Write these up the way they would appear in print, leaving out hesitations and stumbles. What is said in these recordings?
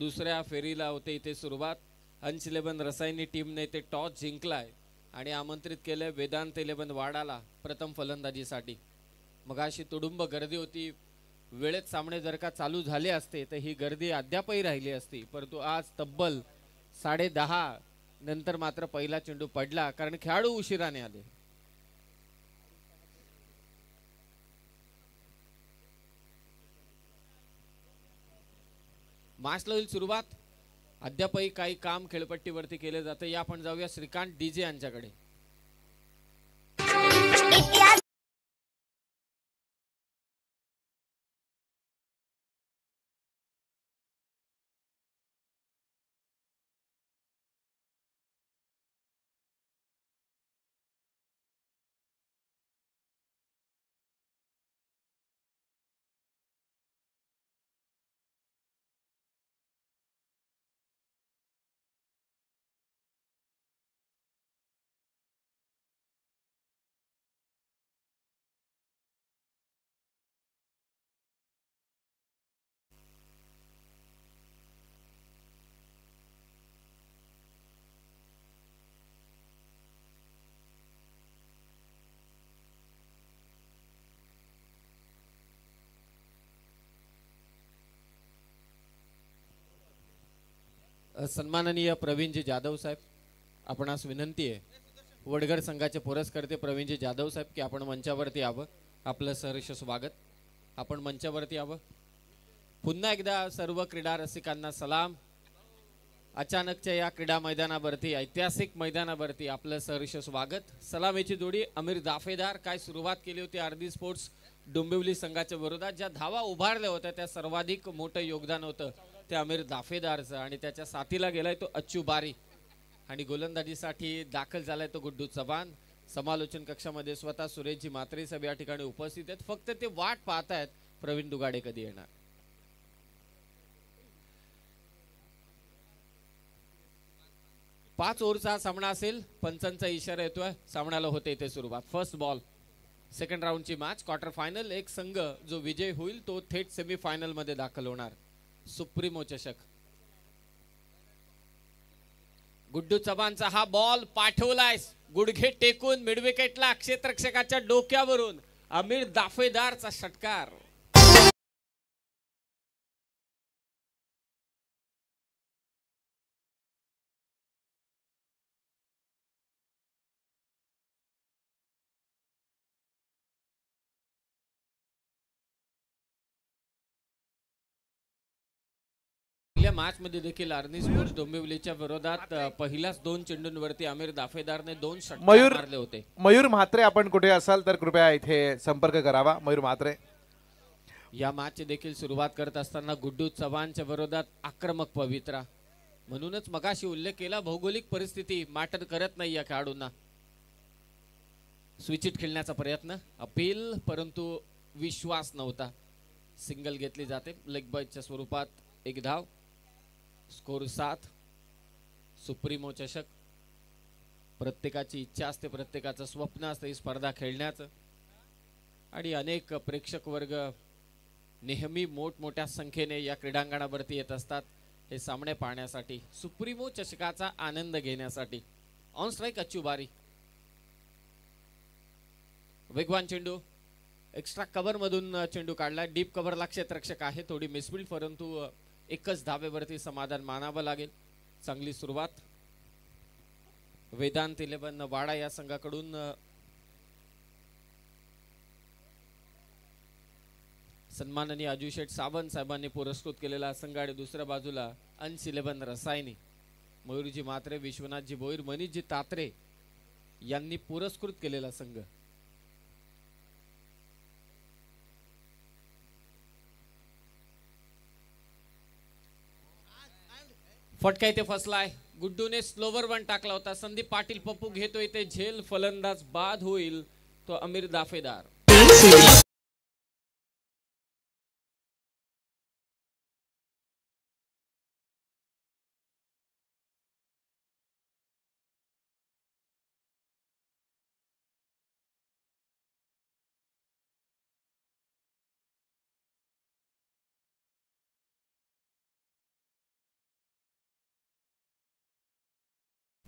दुसऱ्या फेरीला होते इथे सुरुवात. अंश 11 रसायनी टीमने ते टॉस जिंकलाय आणि आमंत्रित केले वेदांत 11 वाडाला प्रथम फलंदाजीसाठी. मगाशी तुडुंब गर्दी होती. वेळेत सामने जर का चालू झाले असते तर ही गर्दी अद्यापही राहिली असती, परंतु आज तब्बल 10:30 नंतर मात्र पहिला चेंडू पडला कारण खेळाडू उशिराने आले. मॅचला होईल सुरुवात. अद्यापही काही काम खेळपट्टीवरती केले जाते. या आपण जाऊया श्रीकांत डीजे यांच्याकडे. सन्माननीय प्रवीणजी जाधव साहेब, आपणास विनंती आहे, वडगड संघाचे पुरस्कर्ते प्रवीणजी जाधव साहेब, की आपण मंचावरती यावं. आपलं सहर्ष स्वागत. आपण मंचावरती यावं. पुन्हा एकदा सर्व क्रीडा रसिकांना सलाम. अचानकच्या या क्रीडा मैदानावरती, ऐतिहासिक मैदानावरती आपलं सहर्ष स्वागत. सलामीची जोडी अमीर दाफेदार. काय सुरुवात केली होती आरदी स्पोर्ट्स डोंबिवली संघाच्या विरोधात. ज्या धावा उभारल्या होत्या त्या सर्वाधिक मोठं योगदान होतं ते अमीर दाफेदारचं, आणि त्याच्या साथीला गेलाय तो अच्चू बारी, आणि गोलंदाजीसाठी दाखल झालाय तो गुड्डू चव्हाण. समालोचन कक्षामध्ये स्वतः सुरेशजी म्हात्रे साहेब या ठिकाणी उपस्थित आहेत. फक्त ते वाट पाहतायत प्रवीण दुगाडे कधी येणार. पाच ओव्हरचा सामना असेल. पंचांचा इशारा येतोय. सामन्याला होते इथे सुरुवात. First ball. सेकंड राऊंडची मॅच, क्वार्टर फायनल. एक संघ जो विजय होईल तो थेट सेमीफायनल मध्ये दाखल होणार. सुप्रीमो चषक. गुड्डू चव्हाणचा हा बॉल पाठवलाय गुडघे टेकून मिडविकेटला, क्षेत्ररक्षकाच्या डोक्यावरून अमीर दाफेदारचा षटकार. मॅच मध्ये देखील आर्नी स्पोर्ट्स डोंबिवलीच्या विरोधात पहिल्याच 2 चेंडूंवरती अमीर दाफेदारने 2 षटकार मारले होते. मयूर म्हात्रे, आपण कुठे असाल तर कृपया इथे संपर्क करावा. मयूर म्हात्रे. या मॅचची देखील सुरुवात करत असताना गुड्डू चव्हाणच्या विरोधात आक्रमक पवित्रा. म्हणूनच मगाशी उल्लेख केला, भौगोलिक परिस्थिती मॅटर करत नाही या खेळाडूंना. स्विचिट खेळण्याचा प्रयत्न, अपील, परंतु विश्वास नव्हता. सिंगल घेतली जाते लेग बायच्या स्वरूपात. एक धाव. स्कोर 7. सुप्रीमो चषक. प्रत्येकाची इच्छा असते, प्रत्येकाचं स्वप्न असतं ही स्पर्धा खेळण्याचं, आणि अनेक प्रेक्षक वर्ग नेहमी मोठमोठ्या संख्येने या क्रीडांगणावरती येत असतात हे सामने पाहण्यासाठी, सुप्रीमो चषकाचा आनंद घेण्यासाठी. ऑन स्ट्राइक अच्चू बारी. वेगवान चेंडू. एक्स्ट्रा कव्हर मधून चेंडू काढला. डीप कव्हरला क्षेत्ररक्षक आहे. थोडी मिसफिल्ड, परंतु एकच धावेवरती समाधान मानावं लागेल. चांगली सुरुवात. वेदांत 11 वाडा या संघाकडून सन्माननीय अजू शेठ सावंत साहेबांनी पुरस्कृत केलेला संघ, आणि दुसऱ्या बाजूला अंश 11 रसायनी मयूरजी म्हात्रे, विश्वनाथजी भोईर, मनीषजी तात्रे यांनी पुरस्कृत केलेला संघ. फटका इथे फसलाय. गुड्डूने स्लोवर वन टाकला होता. संदीप पाटील पप्पू घेतोय ते झेल. फलंदाज बाद होईल तो अमीर दाफेदार.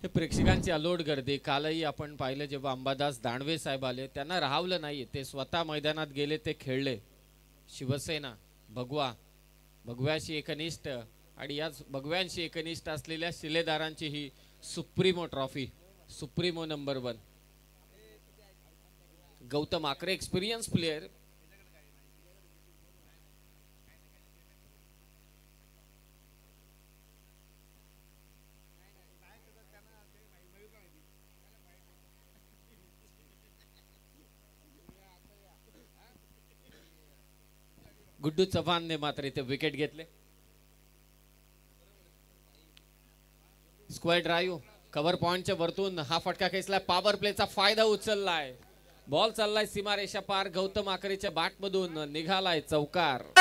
हे प्रेक्षकांची अलोट गर्दी कालही आपण पाहिलं जेव्हा अंबादास दानवे साहेब आले त्यांना राहावलं नाही ते स्वतः मैदानात गेले ते खेळले शिवसेना भगव्याशी एकनिष्ठ आणि याच भगव्यांशी एकनिष्ठ असलेल्या शिलेदारांची ही supremo trophy supremo number 1 Gautam Akre experience player Guddu चव्हाणने मात्र इथे विकेट घेतले स्क्वेअर ड्राईव्ह कव्हर पॉइंटच्या वरतून हा फटका खेचलाय पॉवर प्लेचा फायदा उचललाय बॉल चाललाय सीमारेषा पार गौतम आकरेच्या बॅट मधून निघालाय चौकार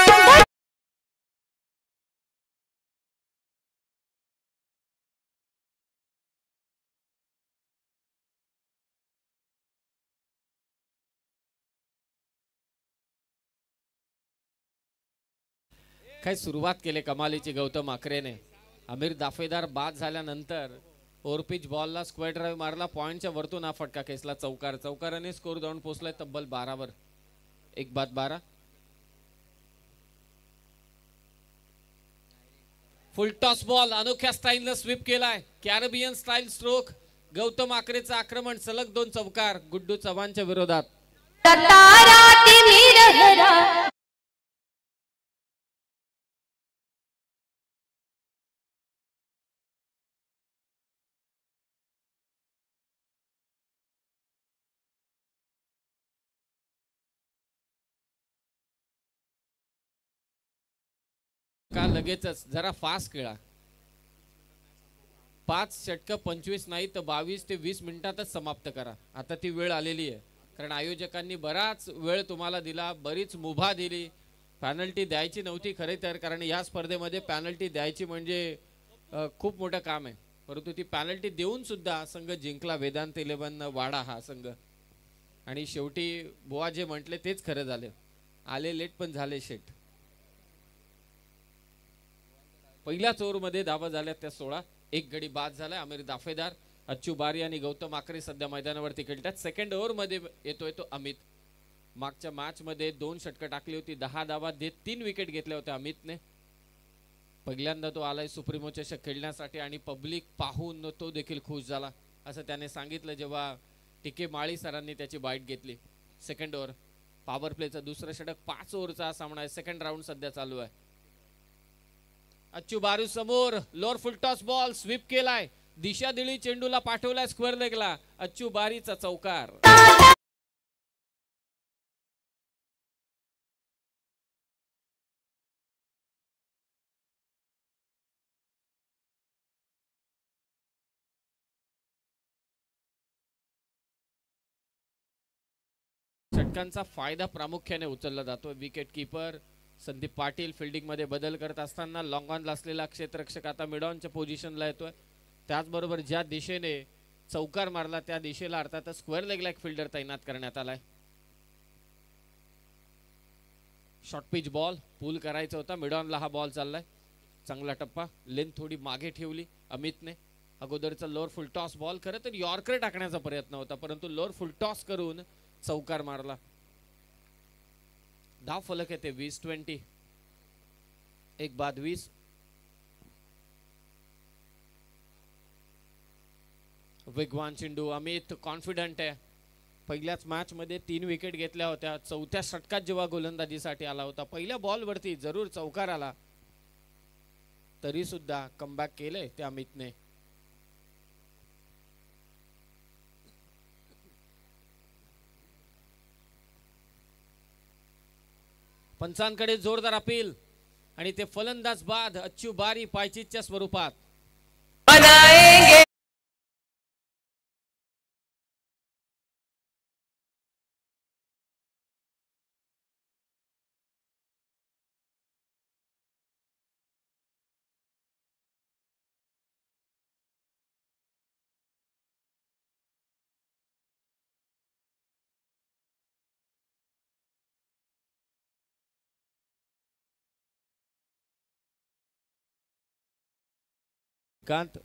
काय सुरुवात केली कमालीची गौतम आकरेने आमिर दाफेदार बाद झाल्यानंतर ओरपिच बॉलला स्क्वेअर ड्राईव्ह मारला पॉइंटच्या वरतून हा फटका खेचला चौकाराने स्कोर जाऊन पोहोचलाय तब्बल 12 वर 1-12 फुल टॉस बॉल अनोख्या स्टाईलनं स्वीप केलाय कॅरेबियन स्टाईल स्ट्रोक गौतम आकरेचं आक्रमण सलग 2 चौकार गुड्डू चव्हाणच्या विरोधात का लगेचच जरा फास्ट खेळा 5 षटक 25 नाही तर 22 ते 20 मिनिटातच समाप्त करा आता ती वेळ आलेली आहे कारण आयोजकांनी बराच वेळ तुम्हाला दिला बरीच मुभा दिली पॅनल्टी द्यायची नव्हती खरे तर कारण या स्पर्धेमध्ये पॅनल्टी द्यायची म्हणजे खूप मोठं काम आहे परंतु ती पॅनल्टी देऊन सुद्धा संघ जिंकला वेदांत 11 वाडा हा संघ आणि शेवटी बुवा जे म्हटले तेच खरं झाले आले लेट पण झाले शेट पहिल्याच ओव्हरमध्ये धावा झाल्या त्या 16 एक गडी बाद झालाय आमिर दाफेदार अच्चू बारी आणि गौतम आकरे सध्या मैदानावरती खेळतात सेकंड ओव्हरमध्ये येतोय तो अमित मागच्या मॅच मध्ये 2 षटकं टाकली होती 10 धावा देत 3 विकेट घेतल्या होत्या अमितने पहिल्यांदा तो आलाय सुप्रीमो चषक खेळण्यासाठी आणि पब्लिक पाहून तो देखील खुश झाला असं त्याने सांगितलं जेव्हा टिके माळी सरांनी त्याची बाईट घेतली सेकंड ओव्हर पॉवर प्लेचं दुसरं षटक 5 ओव्हरचा हा सामना आहे सेकंड राऊंड सध्या चालू आहे अच्चू बारू समोर lower full toss ball sweep केलाय दिशा दिली चेंडूला पाठवलाय स्क्वेअर लेगला अच्चू बारीचा चौकार षटकांचा फायदा प्रामुख्याने उचलला जातो wicket keeper Sandeep Patil fielding मध्ये बदल करत असताना लॉंग ऑनला असलेला क्षेत्ररक्षक आता मिड ऑनच्या पोझिशनला येतोय त्याचबरोबर ज्या दिशेने चौकार मारला त्या दिशेला अर्थात स्क्वेअर लेगला एक फिल्डर तैनात करण्यात आलाय शॉर्ट पिच बॉल पूल करायचा होता मिड ऑनला हा बॉल चाललाय चांगला टप्पा लेंथ थोडी मागे ठेवली अमितने अगोदरचा लोअर फुल टॉस बॉल खरं तर यॉर्कर टाकण्याचा प्रयत्न होता परंतु लोअर फुल टॉस करून चौकार मारला धाव फलक येते 20-20 एक बाद 20 वेगवान चेंडू अमित कॉन्फिडंट आहे पहिल्याच मॅच मध्ये 3 विकेट घेतल्या होत्या चौथ्या षटकात जेव्हा गोलंदाजीसाठी आला होता पहिल्या बॉल वरती जरूर चौकार आला तरी सुद्धा कमबॅक केले त्या अमितने पंचांकडे जोरदार अपील आणि ते फलंदाज बाद अच्चू बारी पायचीच्या स्वरूपात कांत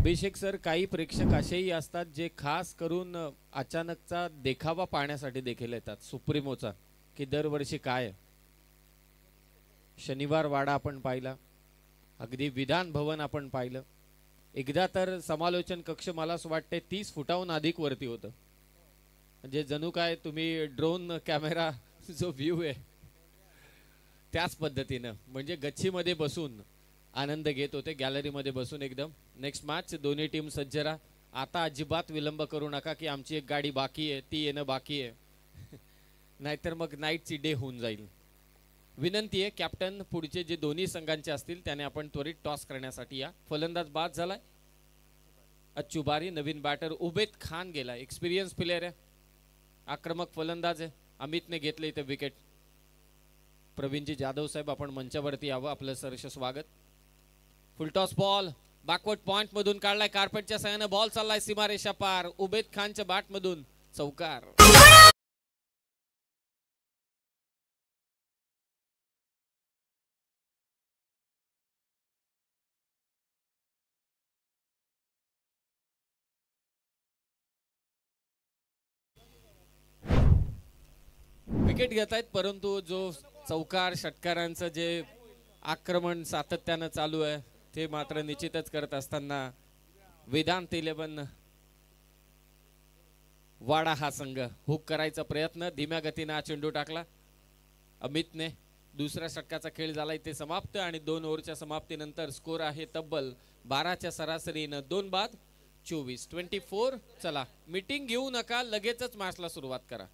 अभिषेक सर, काही प्रेक्षक असेही असतात जे खास करून अचानकचा देखावा पाहण्यासाठी देखील येतात सुप्रीमोचा, की दरवर्षी काय आहे. शनिवार वाडा आपण पाहिला, अगदी विधान भवन आपण पाहिलं, एकदा तर समालोचन कक्ष मला असं वाटते 30 फुटाहून अधिक वरती होतं. म्हणजे जणू काय तुम्ही ड्रोन कॅमेरा जो व्ह्यू आहे त्याच पद्धतीनं, म्हणजे गच्चीमध्ये बसून आनंद घेत होते, गॅलरीमध्ये बसून एकदम. नेक्स्ट मॅच, दोन्ही टीम सज्ज राहा. आता अजिबात विलंब करू नका की आमची एक गाडी बाकी आहे, ती येणं बाकी आहे. नाहीतर मग नाईटची डे होऊन जाईल. विनंती आहे कॅप्टन, पुढचे जे दोन्ही संघांचे असतील त्याने आपण त्वरित टॉस करण्यासाठी या. फलंदाज बाद झालाय, अच्छुबारी. नवीन बॅटर उबेद खान गेला, एक्सपिरियन्स प्लेयर आहे, आक्रमक फलंदाज आहे. अमितने घेतले इथे विकेट. प्रवीणजी जाधव साहेब, आपण मंचावरती यावं, आपलं सहर्ष स्वागत. फुलटॉस बॉल बॅकवर्ड पॉइंट मधून काढलाय, कार्पेटच्या सहाय्याने बॉल चाललाय सीमारेषा पार. उबेद खानच्या बॅट मधून चौकार. विकेट घेत आहेत, परंतु जो चौकार षटकारांचं जे आक्रमण सातत्यानं चालू आहे ते मात्र निश्चितच करत असताना वेदांत 11 वाडा हा संघ हुक करायचा प्रयत्न. धीम्या गतीने हा चेंडू टाकला अमितने. दुसऱ्या षटकाचा खेळ झाला इथे समाप्त आणि 2 ओव्हरच्या समाप्तीनंतर स्कोर आहे तब्बल 12च्या सरासरीनं 2 बाद 24. चला, मीटिंग घेऊ नका, लगेचच मॅचला सुरुवात करा.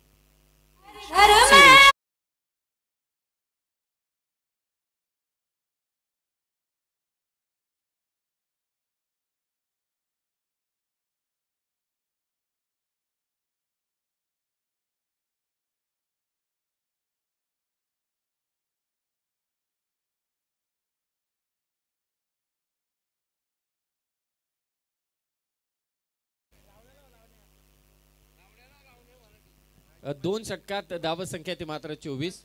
दोन षटकात धाव संख्या ती मात्र 24.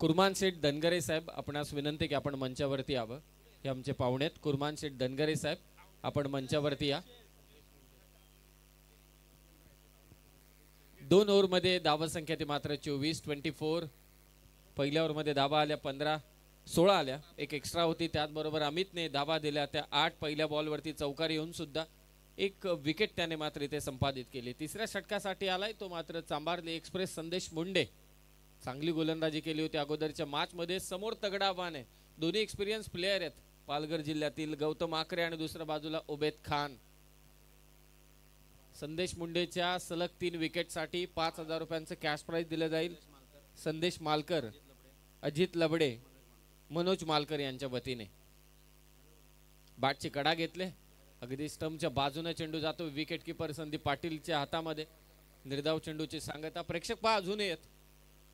कुर्मान शेठ धनगरे साहेब, आपणास विनंती की आपण मंचावरती यावं. हे आमचे पाहुणे आहेत. कुर्मान शेठ धनगरे साहेब, आपण मंचावरती या. 2 ओव्हर मध्ये धाव संख्या ती मात्र 24. पहिल्या ओव्हर मध्ये धावा आल्या 15, 16 आल्या, एक एक्स्ट्रा होती. त्याचबरोबर अमितने धावा दिल्या त्या 8. पहिल्या बॉलवरती चौकार येऊन सुद्धा एक विकेट त्याने मात्र इथे संपादित केली. तिसऱ्या षटकासाठी आलाय तो मात्र चांबारली एक्सप्रेस संदेश मुंडे. चांगली गोलंदाजी केली होती अगोदरच्या मॅच मध्ये. समोर तगडा आव्हान आहे, दोन्ही एक्सपिरियन्स प्लेयर आहेत पालघर जिल्ह्यातील. गौतम आकरे आणि दुसऱ्या बाजूला उबेद खान. संदेश मुंडेच्या सलग 3 विकेटसाठी 5,000 रुपयांचं कॅश प्राइज दिलं जाईल. संदेश मालकर, अजित लबडे, मनोज मालकर यांच्या वतीने. बॅटची कडा घेतले, अगदी स्टंपच्या बाजूने चेंडू जातो. विकेट किपर संदीप पाटीलच्या हातामध्ये. निर्धाव चेंडूची सांगता. प्रेक्षक पहा अजूनही आहेत,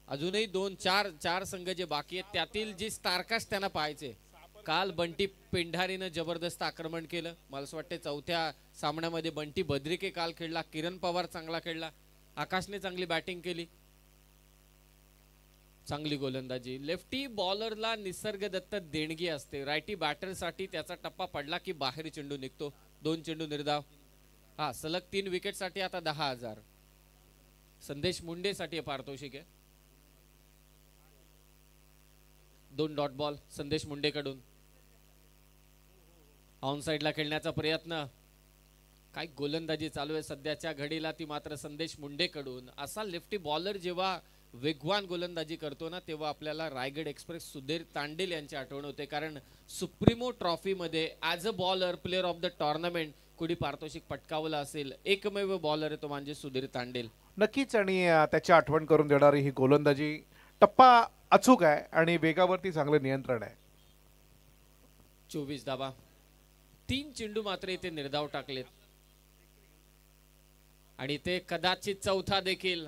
अजूनही 2-4 संघ जे बाकी आहेत त्यातील जी स्टारकास्ट त्यांना पाहायचे. काल बंटी पेंढारीनं जबरदस्त आक्रमण केलं. मला असं वाटतं चौथ्या सामन्यामध्ये बंटी बद्रिके काल खेळला, किरण पवार चांगला खेळला, आकाशने चांगली बॅटिंग केली, चांगली गोलंदाजी. लेफ्टी बॉलरला निसर्ग दत्त देणगी असते. रायटी बॅटरसाठी त्याचा टप्पा पडला की बाहेर चेंडू निघतो. 2 चेंडू निर्धाव. हा सलग 3 विकेटसाठी आता 10,000. संदेश मुंडेसाठी पारितोषिक आहे. 2 डॉट बॉल संदेश मुंडेकडून. ऑन साइडला खेळण्याचा प्रयत्न. काय गोलंदाजी चालू आहे सध्याच्या घडीला ती मात्र संदेश मुंडेकडून. असा लेफ्टी बॉलर जेव्हा वेगवान गोलंदाजी करतो ना, तेव्हा आपल्याला रायगड एक्सप्रेस सुधीर तांडेल यांची आठवण होते. कारण सुप्रीमो ट्रॉफी मध्ये as a bowler player of the tournament कुणी पारितोषिक पटकावलं असेल, एकमेव बॉलर आहे तो म्हणजे सुधीर तांडेल. नक्कीच. आणि त्याची आठवण करून देणारी ही गोलंदाजी. टप्पा अचूक आहे आणि वेगावरती चांगलं नियंत्रण आहे. 24 धावा. 3 चेंडू मात्र इथे निर्धाव टाकलेत आणि ते कदाचित चौथा देखील.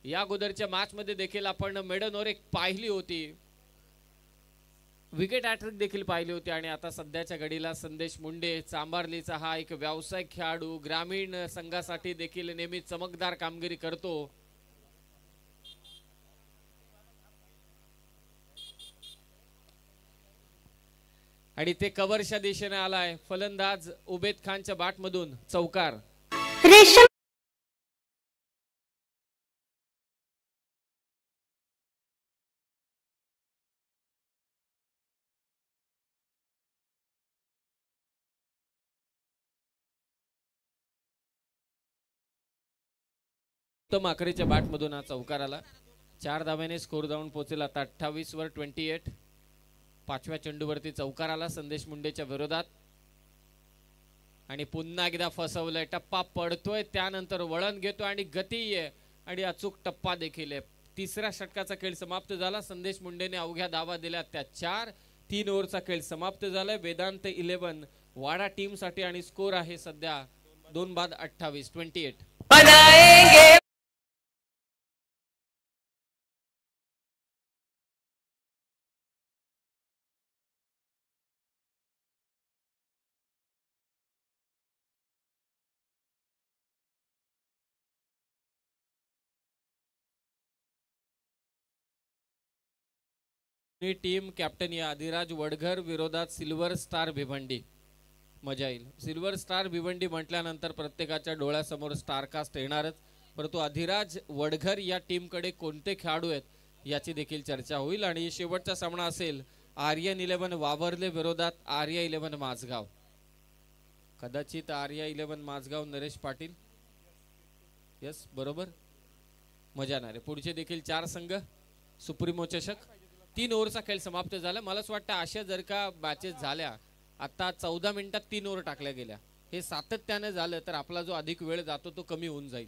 या अगोदरच्या मॅच मध्ये देखील आपण मेडनवर एक पाहिली होती, विकेट हॅट्रिक देखील पाहिली होती. आणि आता सध्याच्या घडीला संदेश मुंडे, चांबारलीचा हा एक व्यावसायिक खेळाडू, ग्रामीण संघासाठी देखील नेहमी चमकदार कामगिरी करतो. आणि ते कव्हरच्या दिशेने आलाय. फलंदाज उबेद खानच्या बॅट मधून चौकार. उत्तम आखरीच्या बॅट मधून हा चौकार आला. 4 धाब्याने स्कोर जाऊन पोहोचेल आता 28 वर 28. 5व्या चेंडूवरती चौकार आला संदेश मुंडेच्या विरोधात आणि पुन्हा एकदा फसवलंय. टप्पा पडतोय त्यानंतर वळण घेतो आणि गती आहे आणि अचूक टप्पा देखील आहे. 3ऱ्या षटकाचा खेळ समाप्त झाला. संदेश मुंडेने अवघ्या धावा दिल्या त्या 4. 3 ओव्हरचा खेळ समाप्त झालाय वेदांत 11 वाडा टीम साठी आणि स्कोर आहे सध्या 2 बाद 28 28. टीम कॅप्टन या अधिराज वडघर विरोधात सिल्वर स्टार भिवंडी. मजा येईल. सिल्वर स्टार भिवंडी म्हटल्यानंतर प्रत्येकाच्या डोळ्यासमोर स्टारकास्ट येणारच, परंतु अधिराज वडघर या टीमकडे कोणते खेळाडू आहेत याची देखील चर्चा होईल. आणि शेवटचा सामना असेल आर्यन 11 वावरले विरोधात आर्या 11 माझगाव. कदाचित आर्या 11 माझगाव नरेश पाटील. यस बरोबर. मजा नाही. पुढचे देखील 4 संघ सुप्रीमो चषक. 3 ओव्हरचा खेळ समाप्त झाला. मला असं वाटतं अशा जर का मॅचेस झाल्या आता 14 मिनिटात 3 ओव्हर टाकल्या गेल्या, हे सातत्याने झालं तर आपला जो अधिक वेळ जातो तो कमी होऊन जाईल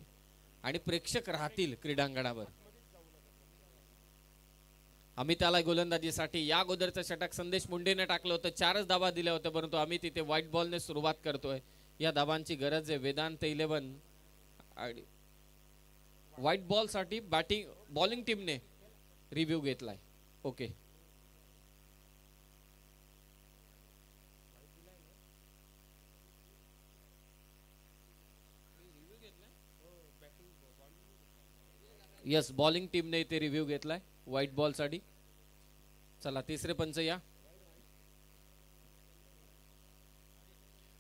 आणि प्रेक्षक राहतील क्रीडांगणावर. अमिताला गोलंदाजीसाठी या अगोदरचं षटक संदेश मुंडेने टाकलं होतं. 4च धावा दिल्या होत्या, परंतु अमित इथे व्हाईट बॉलने सुरुवात करतोय. या धावांची गरज आहे. वेदांत 11 आणि व्हाईट बॉल साठी बॉलिंग टीमने रिव्ह्यू घेतलाय. ओके यस बॉलिंग टीमने इथे रिव्ह्यू घेतलाय व्हाईट बॉल साठी. चला 3रे पंच या.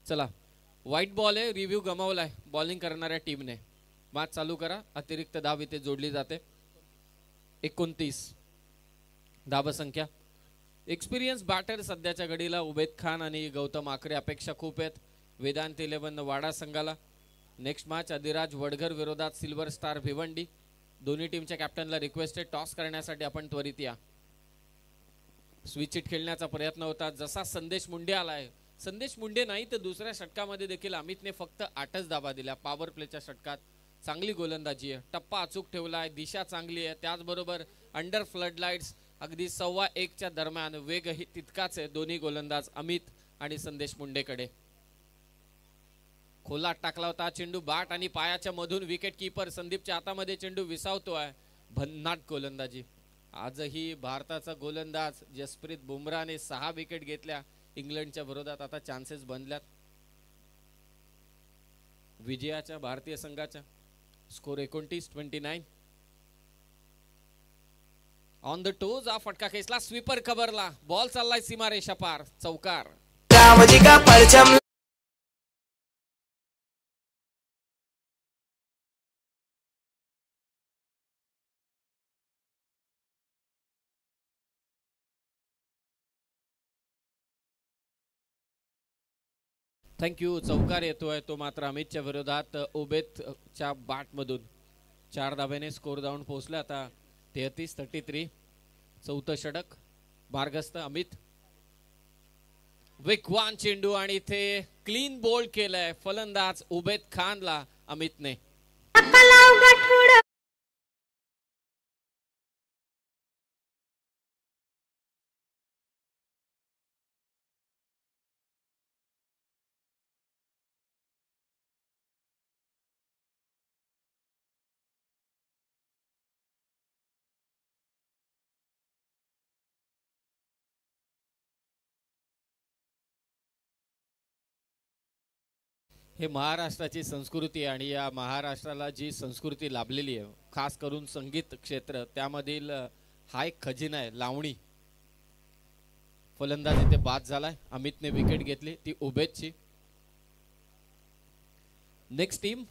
चला व्हाईट बॉल आहे. रिव्ह्यू गमावलाय बॉलिंग करणाऱ्या टीमने. मॅच चालू करा. अतिरिक्त धाव इथे जोडली जाते. 29 धाव संख्या. एक्सपिरियन्स बॅटर सध्याच्या घडीला उबेद खान आणि गौतम आकरे. अपेक्षा खूप आहेत वेदांत 11 वाडा संघाला. नेक्स्ट मॅच अधिराज वडघर विरोधात सिल्वर स्टार भिवंडी. दोन्ही टीमच्या कॅप्टनला रिक्वेस्ट आहे टॉस करण्यासाठी आपण त्वरित या. स्विच हिट खेळण्याचा प्रयत्न होता. जसा संदेश मुंडे आलाय, संदेश मुंडे नाही तर दुसऱ्या षटकामध्ये देखील अमितने फक्त 8च धावा दिल्या. पॉवर प्लेच्या षटकात चांगली गोलंदाजी आहे. टप्पा अचूक ठेवलाय. दिशा चांगली आहे. त्याचबरोबर अंडर फ्लड लाईट्स अगदी 1:15च्या दरम्यान वेगही तितकाच आहे दोन्ही गोलंदाज अमित आणि संदेश मुंडेकडे. खोलात टाकला होता चेंडू. बॅट आणि पायाच्या मधून विकेट कीपर संदीपच्या हातामध्ये चेंडू विसावतोय. भन्नाट गोलंदाजी. आजही भारताचा गोलंदाज जसप्रीत बुमराहने 6 विकेट घेतल्या इंग्लंडच्या विरोधात. आता चान्सेस बनल्यात विजयाच्या भारतीय संघाच्या. स्कोर 29-29. ऑन द टोज हा फटका खेचला. स्वीपर कव्हरला. बॉल चाललाय सीमारेषा पार. चौकार. थँक्यू. चौकार येतोय तो मात्र अमितच्या विरोधात उबेदच्या बॅट मधून. 4 धाब्याने स्कोर जाऊन पोहोचला आता 33-33. 4थं षटक. मार्गस्थ अमित. वेगवान चेंडू आणि इथे क्लीन बोल्ड केलंय फलंदाज उबेद खानला अमितने. हे महाराष्ट्राची संस्कृती आहे आणि या महाराष्ट्राला जी संस्कृती लाभलेली आहे खास करून संगीत क्षेत्र त्यामधील हा एक खजिना आहे लावणी. फलंदाज इथे बाद झालाय. अमितने विकेट घेतली, ती उबेदची. नेक्स्ट टीम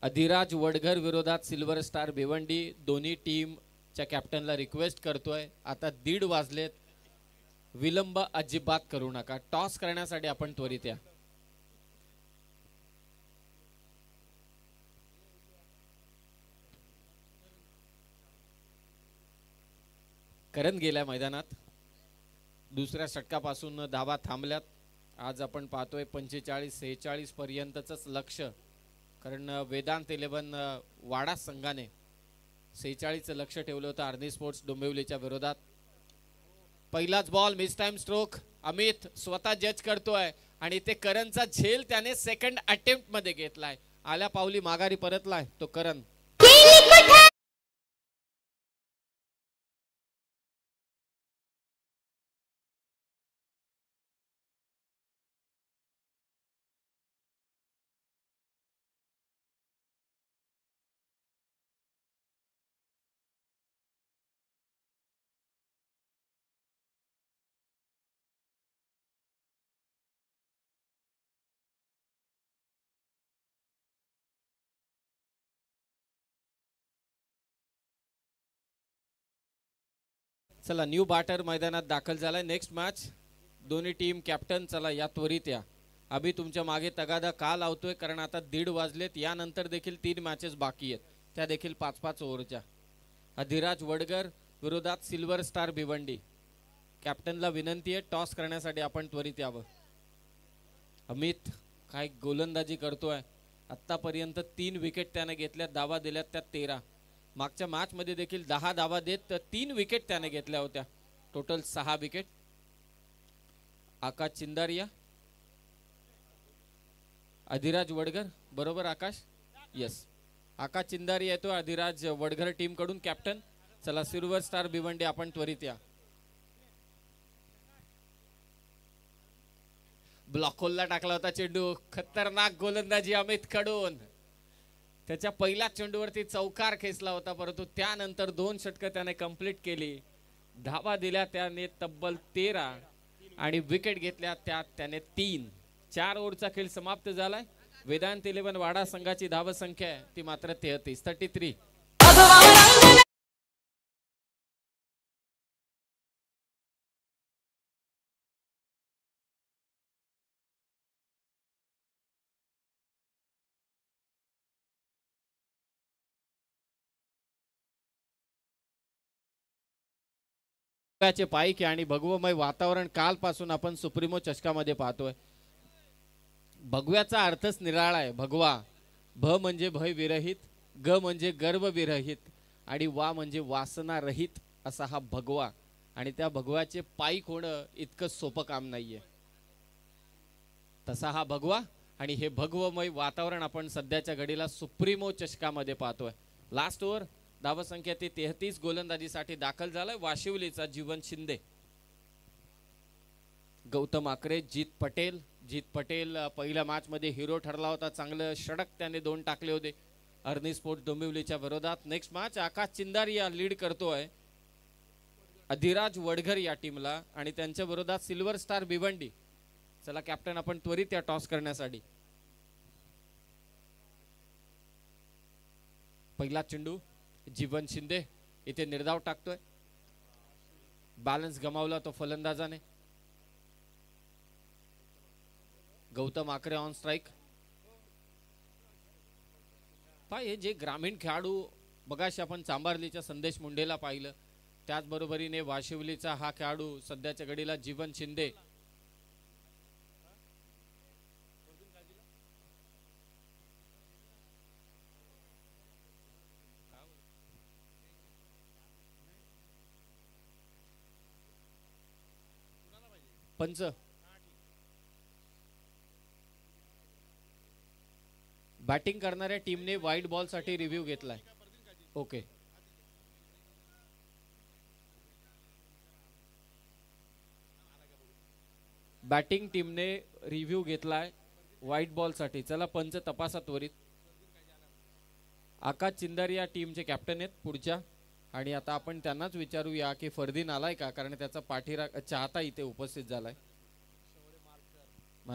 अधिराज वडघर विरोधात सिल्वर स्टार भिवंडी. दोन्ही टीमच्या कॅप्टनला रिक्वेस्ट करतोय, आता 1:30 वाजलेत, विलंब अजिबात करू नका. टॉस करण्यासाठी आपण त्वरित या. करण गेलाय मैदानात. दुसऱ्या षटकापासून धावा थांबल्यात. आज आपण पाहतोय 45-46 पर्यंतच लक्ष, कारण वेदांत 11 वाडा संघाने 46 लक्ष ठेवलं होतं आर्नी स्पोर्ट्स डोंबिवलीच्या विरोधात. पहिलाच ball, miss time stroke. Amit स्वतः जज करतोय आणि ते करणचा झेल त्याने सेकंड अटेम्प्ट मध्ये घेतलाय. आल्या पावली माघारी परतलाय तो करण. चला, न्यू बाटर मैदानात दाखल झालाय. नेक्स्ट मॅच दोन्ही टीम कॅप्टन. चला या त्वरित या. अभि तुमच्या मागे तगादा का लावतोय, कारण आता 1:30 वाजलेत. यानंतर देखील 3 मॅचेस बाकी आहेत, त्या देखील 5-5 ओव्हरच्या. अधिराज वडगर विरोधात सिल्वर स्टार भिवंडी. कॅप्टनला विनंती आहे, टॉस करण्यासाठी आपण त्वरित यावं. अमित काय गोलंदाजी करतोय. आतापर्यंत 3 विकेट त्याने घेतल्यात, धावा दिल्यात त्या 13. मागच्या मॅच मध्ये देखील 10 धावा देत 3 विकेट त्याने घेतल्या होत्या. Total 6 wicket. आकाश चिंदारिया, अधिराज वडगर बरोबर. आकाश, यस, आकाश चिंदारिया येतो अधिराज वडगर टीम कडून कॅप्टन. चला सिल्वर स्टार भिवंडी आपण त्वरित या. ब्लॉक होलला टाकला होता चेंडू. खतरनाक गोलंदाजी अमित कडून. त्याच्या पहिल्या चेंडूवरती चौकार खेचला होता, परंतु त्यानंतर 2 षटकं त्याने कंप्लीट केली. धावा दिल्या त्याने तब्बल 13 आणि विकेट घेतल्या त्याने 3. 4 ओव्हरचा खेळ समाप्त झालाय. वेदांत 11 वाडा संघाची धाव संख्या आहे ती मात्र 33. पाईक आणि भगवमय वातावरण कालपासून आपण सुप्रीमो चषकामध्ये पाहतोय. भगव्याचा अर्थच निराळा आहे. भगवा, भ म्हणजे भय विरहित, ग म्हणजे गर्व विरहित आणि वा म्हणजे वासना रहित असा हा भगवा. आणि त्या भगव्याचे पाईक होणं इतकं सोपं काम नाहीये. तसा हा भगवा आणि हे भगवमय वातावरण आपण सध्याच्या घडीला सुप्रीमो चषकामध्ये पाहतोय. लास्ट ओव्हर, धावसंख्या ती 33. गोलंदाजीसाठी दाखल झालाय वाशिवलीचा जीवन शिंदे. गौतम आकरे, जीत पटेल पहिल्या मॅच मध्ये हिरो ठरला होता. चांगलं षटक त्याने 2 टाकले होते अर्नी स्पोर्ट्स डोंबिवलीच्या विरोधात. नेक्स्ट मॅच आकाश चिंदारिया लीड करतोय अधिराज वडघर या टीमला आणि त्यांच्या विरोधात सिल्वर स्टार भिवंडी. चला कॅप्टन आपण त्वरित या टॉस करण्यासाठी. पहिला चेंडू जीवन शिंदे इथे निर्धाव टाकतोय. बॅलन्स गमावला तो फलंदाजाने. Gautam Akre on strike. हे जे ग्रामीण खेळाडू बघाशी आपण चांबार्लीच्या संदेश मुंडेला पाहिलं, त्याचबरोबरीने वाशिवलीचा हा खेळाडू सध्याच्या घडीला जीवन शिंदे. पंच बॅटिंग करणाऱ्या टीमने वाईट बॉल साठी रिव्ह्यू घेतलाय. ओके, बॅटिंग टीमने रिव्ह्यू घेतलाय व्हाईट बॉल साठी. चला पंच तपासा त्वरित. आकाश चिंदारिया टीमचे कॅप्टन आहेत पुढच्या आणि आता आपण त्यांनाच विचारूया की फरदीन आलाय का, कारण त्याचा पाठीराख चाहता इथे उपस्थित झालाय.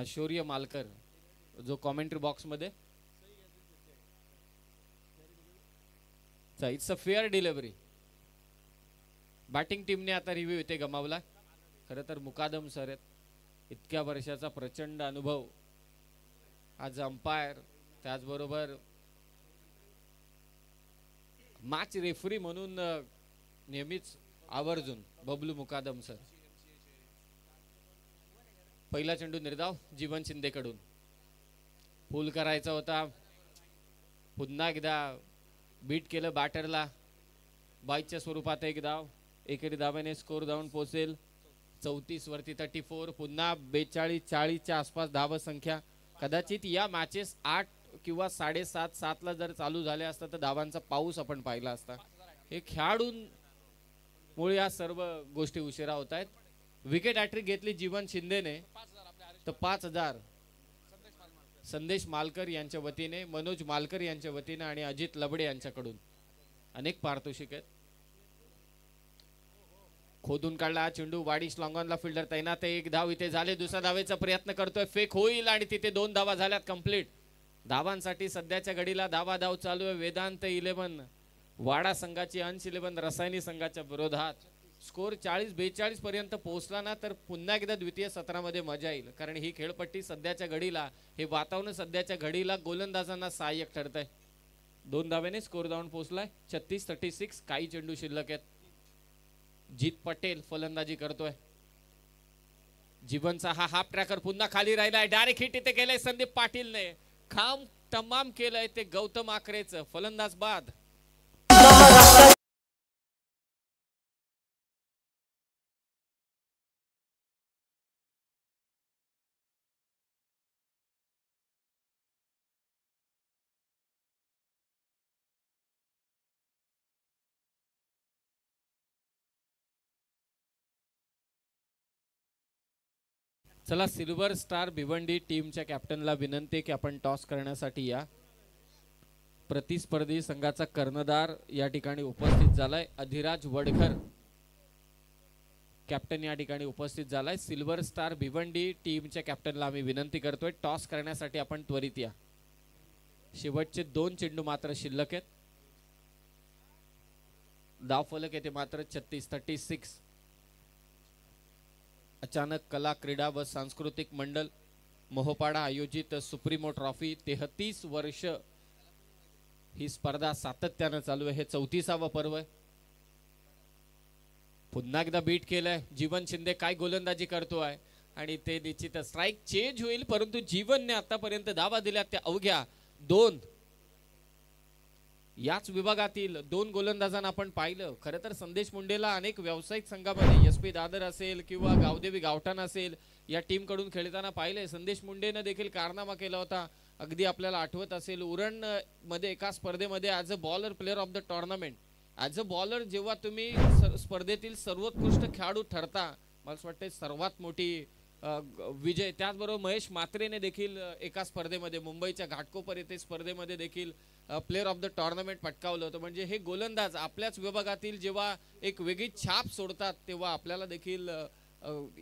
शौर्य मालकर जो कॉमेंट्री बॉक्स मध्ये, it's a fair delivery. Batting टीमने आता रिव्ह्यू इथे गमावला. खरं तर मुकादम सर आहेत, इतक्या वर्षाचा प्रचंड अनुभव. आज अंपायर, त्याचबरोबर मॅच रेफरी म्हणून नेहमीच आवर्जून बबलू मुकादम सर. पहिला चेंडू निर्धाव जीवन शिंदेकडून, फुल करायचा होता. पुन्हा एकदा बीट केलं बॅटरला. बाईच्या स्वरूपात एक धाव, एकेरी धाव्याने स्कोर जाऊन पोहोचेल 34 वरती 34. पुन्हा 42-40च्या आसपास धाव संख्या. कदाचित या मॅचेस 8 किंवा 7:30-7ला जर चालू झाले असता तर धावांचा पाऊस आपण पाहिला असता. हे खेळाडूंमुळे या सर्व गोष्टी उशिरा होत आहेत. विकेट हॅट्रिक घेतली जीवन शिंदेने, तर 5,000 संदेश मालकर यांच्या वतीने, मनोज मालकर यांच्या वतीने आणि अजित लबडे यांच्याकडून. अनेक पारितोषिक आहेत. खोदून काढला चेंडू, वाडिश लॉंगॉनला फिल्डर तैनात आहे. एक धाव इथे झाले. दुसरा धावेचा प्रयत्न करतोय, फेक होईल आणि तिथे 2 धावा झाल्यात कंप्लीट. धावांसाठी सध्याच्या घडीला धाव चालू आहे. वेदांत 11 वाडा संघाची, अंश 11 रसायनी संघाच्या विरोधात. स्कोर 40-42 पर्यंत पोहोचला ना तर पुन्हा एकदा द्वितीय सत्रामध्ये मजा येईल, कारण ही खेळपट्टी सध्याच्या घडीला, हे वातावरण सध्याच्या घडीला गोलंदाजांना सहाय्यक ठरत आहे. 2 धाव्याने स्कोर जाऊन पोहोचलाय 36-36. काही चेंडू शिल्लक आहेत. जीत पटेल फलंदाजी करतोय. जीवनचा हा हाफ ट्रॅकर पुन्हा खाली राहिलाय. डायरेक्ट हिट इथे केलंय संदीप पाटीलने. काम तमाम केलंय ते गौतम आकरेचं. फलंदाज बाद. चला, सिल्वर स्टार भिवंडी टीमच्या कॅप्टनला विनंती की आपण टॉस करण्यासाठी या. प्रतिस्पर्धी संघाचा कर्णधार या ठिकाणी उपस्थित झालाय. अधिराज वडघर कॅप्टन या ठिकाणी उपस्थित झालाय. सिल्वर स्टार भिवंडी टीमच्या कॅप्टनला आम्ही विनंती करतोय, टॉस करण्यासाठी आपण त्वरित या. शेवटचे 2 चेंडू मात्र शिल्लक आहेत. धावफलक येते मात्र 36-36. अचानक कला क्रीडा व सांस्कृतिक मंडळ मोहोपाडा आयोजित सुप्रीमो ट्रॉफी 33 वर्ष ही स्पर्धा सातत्यानं चालू आहे. हे 34वा पर्व आहे. पुन्हा एकदा बीट केलंय. जीवन शिंदे काय गोलंदाजी करतोय आणि ते निश्चित स्ट्राइक चेंज होईल, परंतु जीवनने आतापर्यंत धावा दिल्या त्या अवघ्या 2. याच विभागातील 2 गोलंदाजांना आपण पाहिलं. खरं तर संदेश मुंडेला अनेक व्यावसायिक संघामध्ये SP दादर असेल किंवा गावदेवी गावठाण असेल या टीम कडून खेळताना पाहिले. संदेश मुंडेने देखील कारनामा केला होता. अगदी आपल्याला आठवत असेल उरण मध्ये एका स्पर्धेमध्ये as a bowler player of the tournament, as a bowler जेव्हा तुम्ही स्पर्धेतील सर्वोत्कृष्ट खेळाडू ठरता, मला असं वाटतं सर्वात मोठी विजय. त्याचबरोबर महेश मात्रेने देखील एका स्पर्धेमध्ये, मुंबईच्या घाटकोपर येथे स्पर्धेमध्ये देखील प्लेअर ऑफ द टुर्नामेंट पटकावलं होतं. म्हणजे हे गोलंदाज आपल्याच विभागातील जेव्हा एक वेगळी छाप सोडतात तेव्हा आपल्याला देखील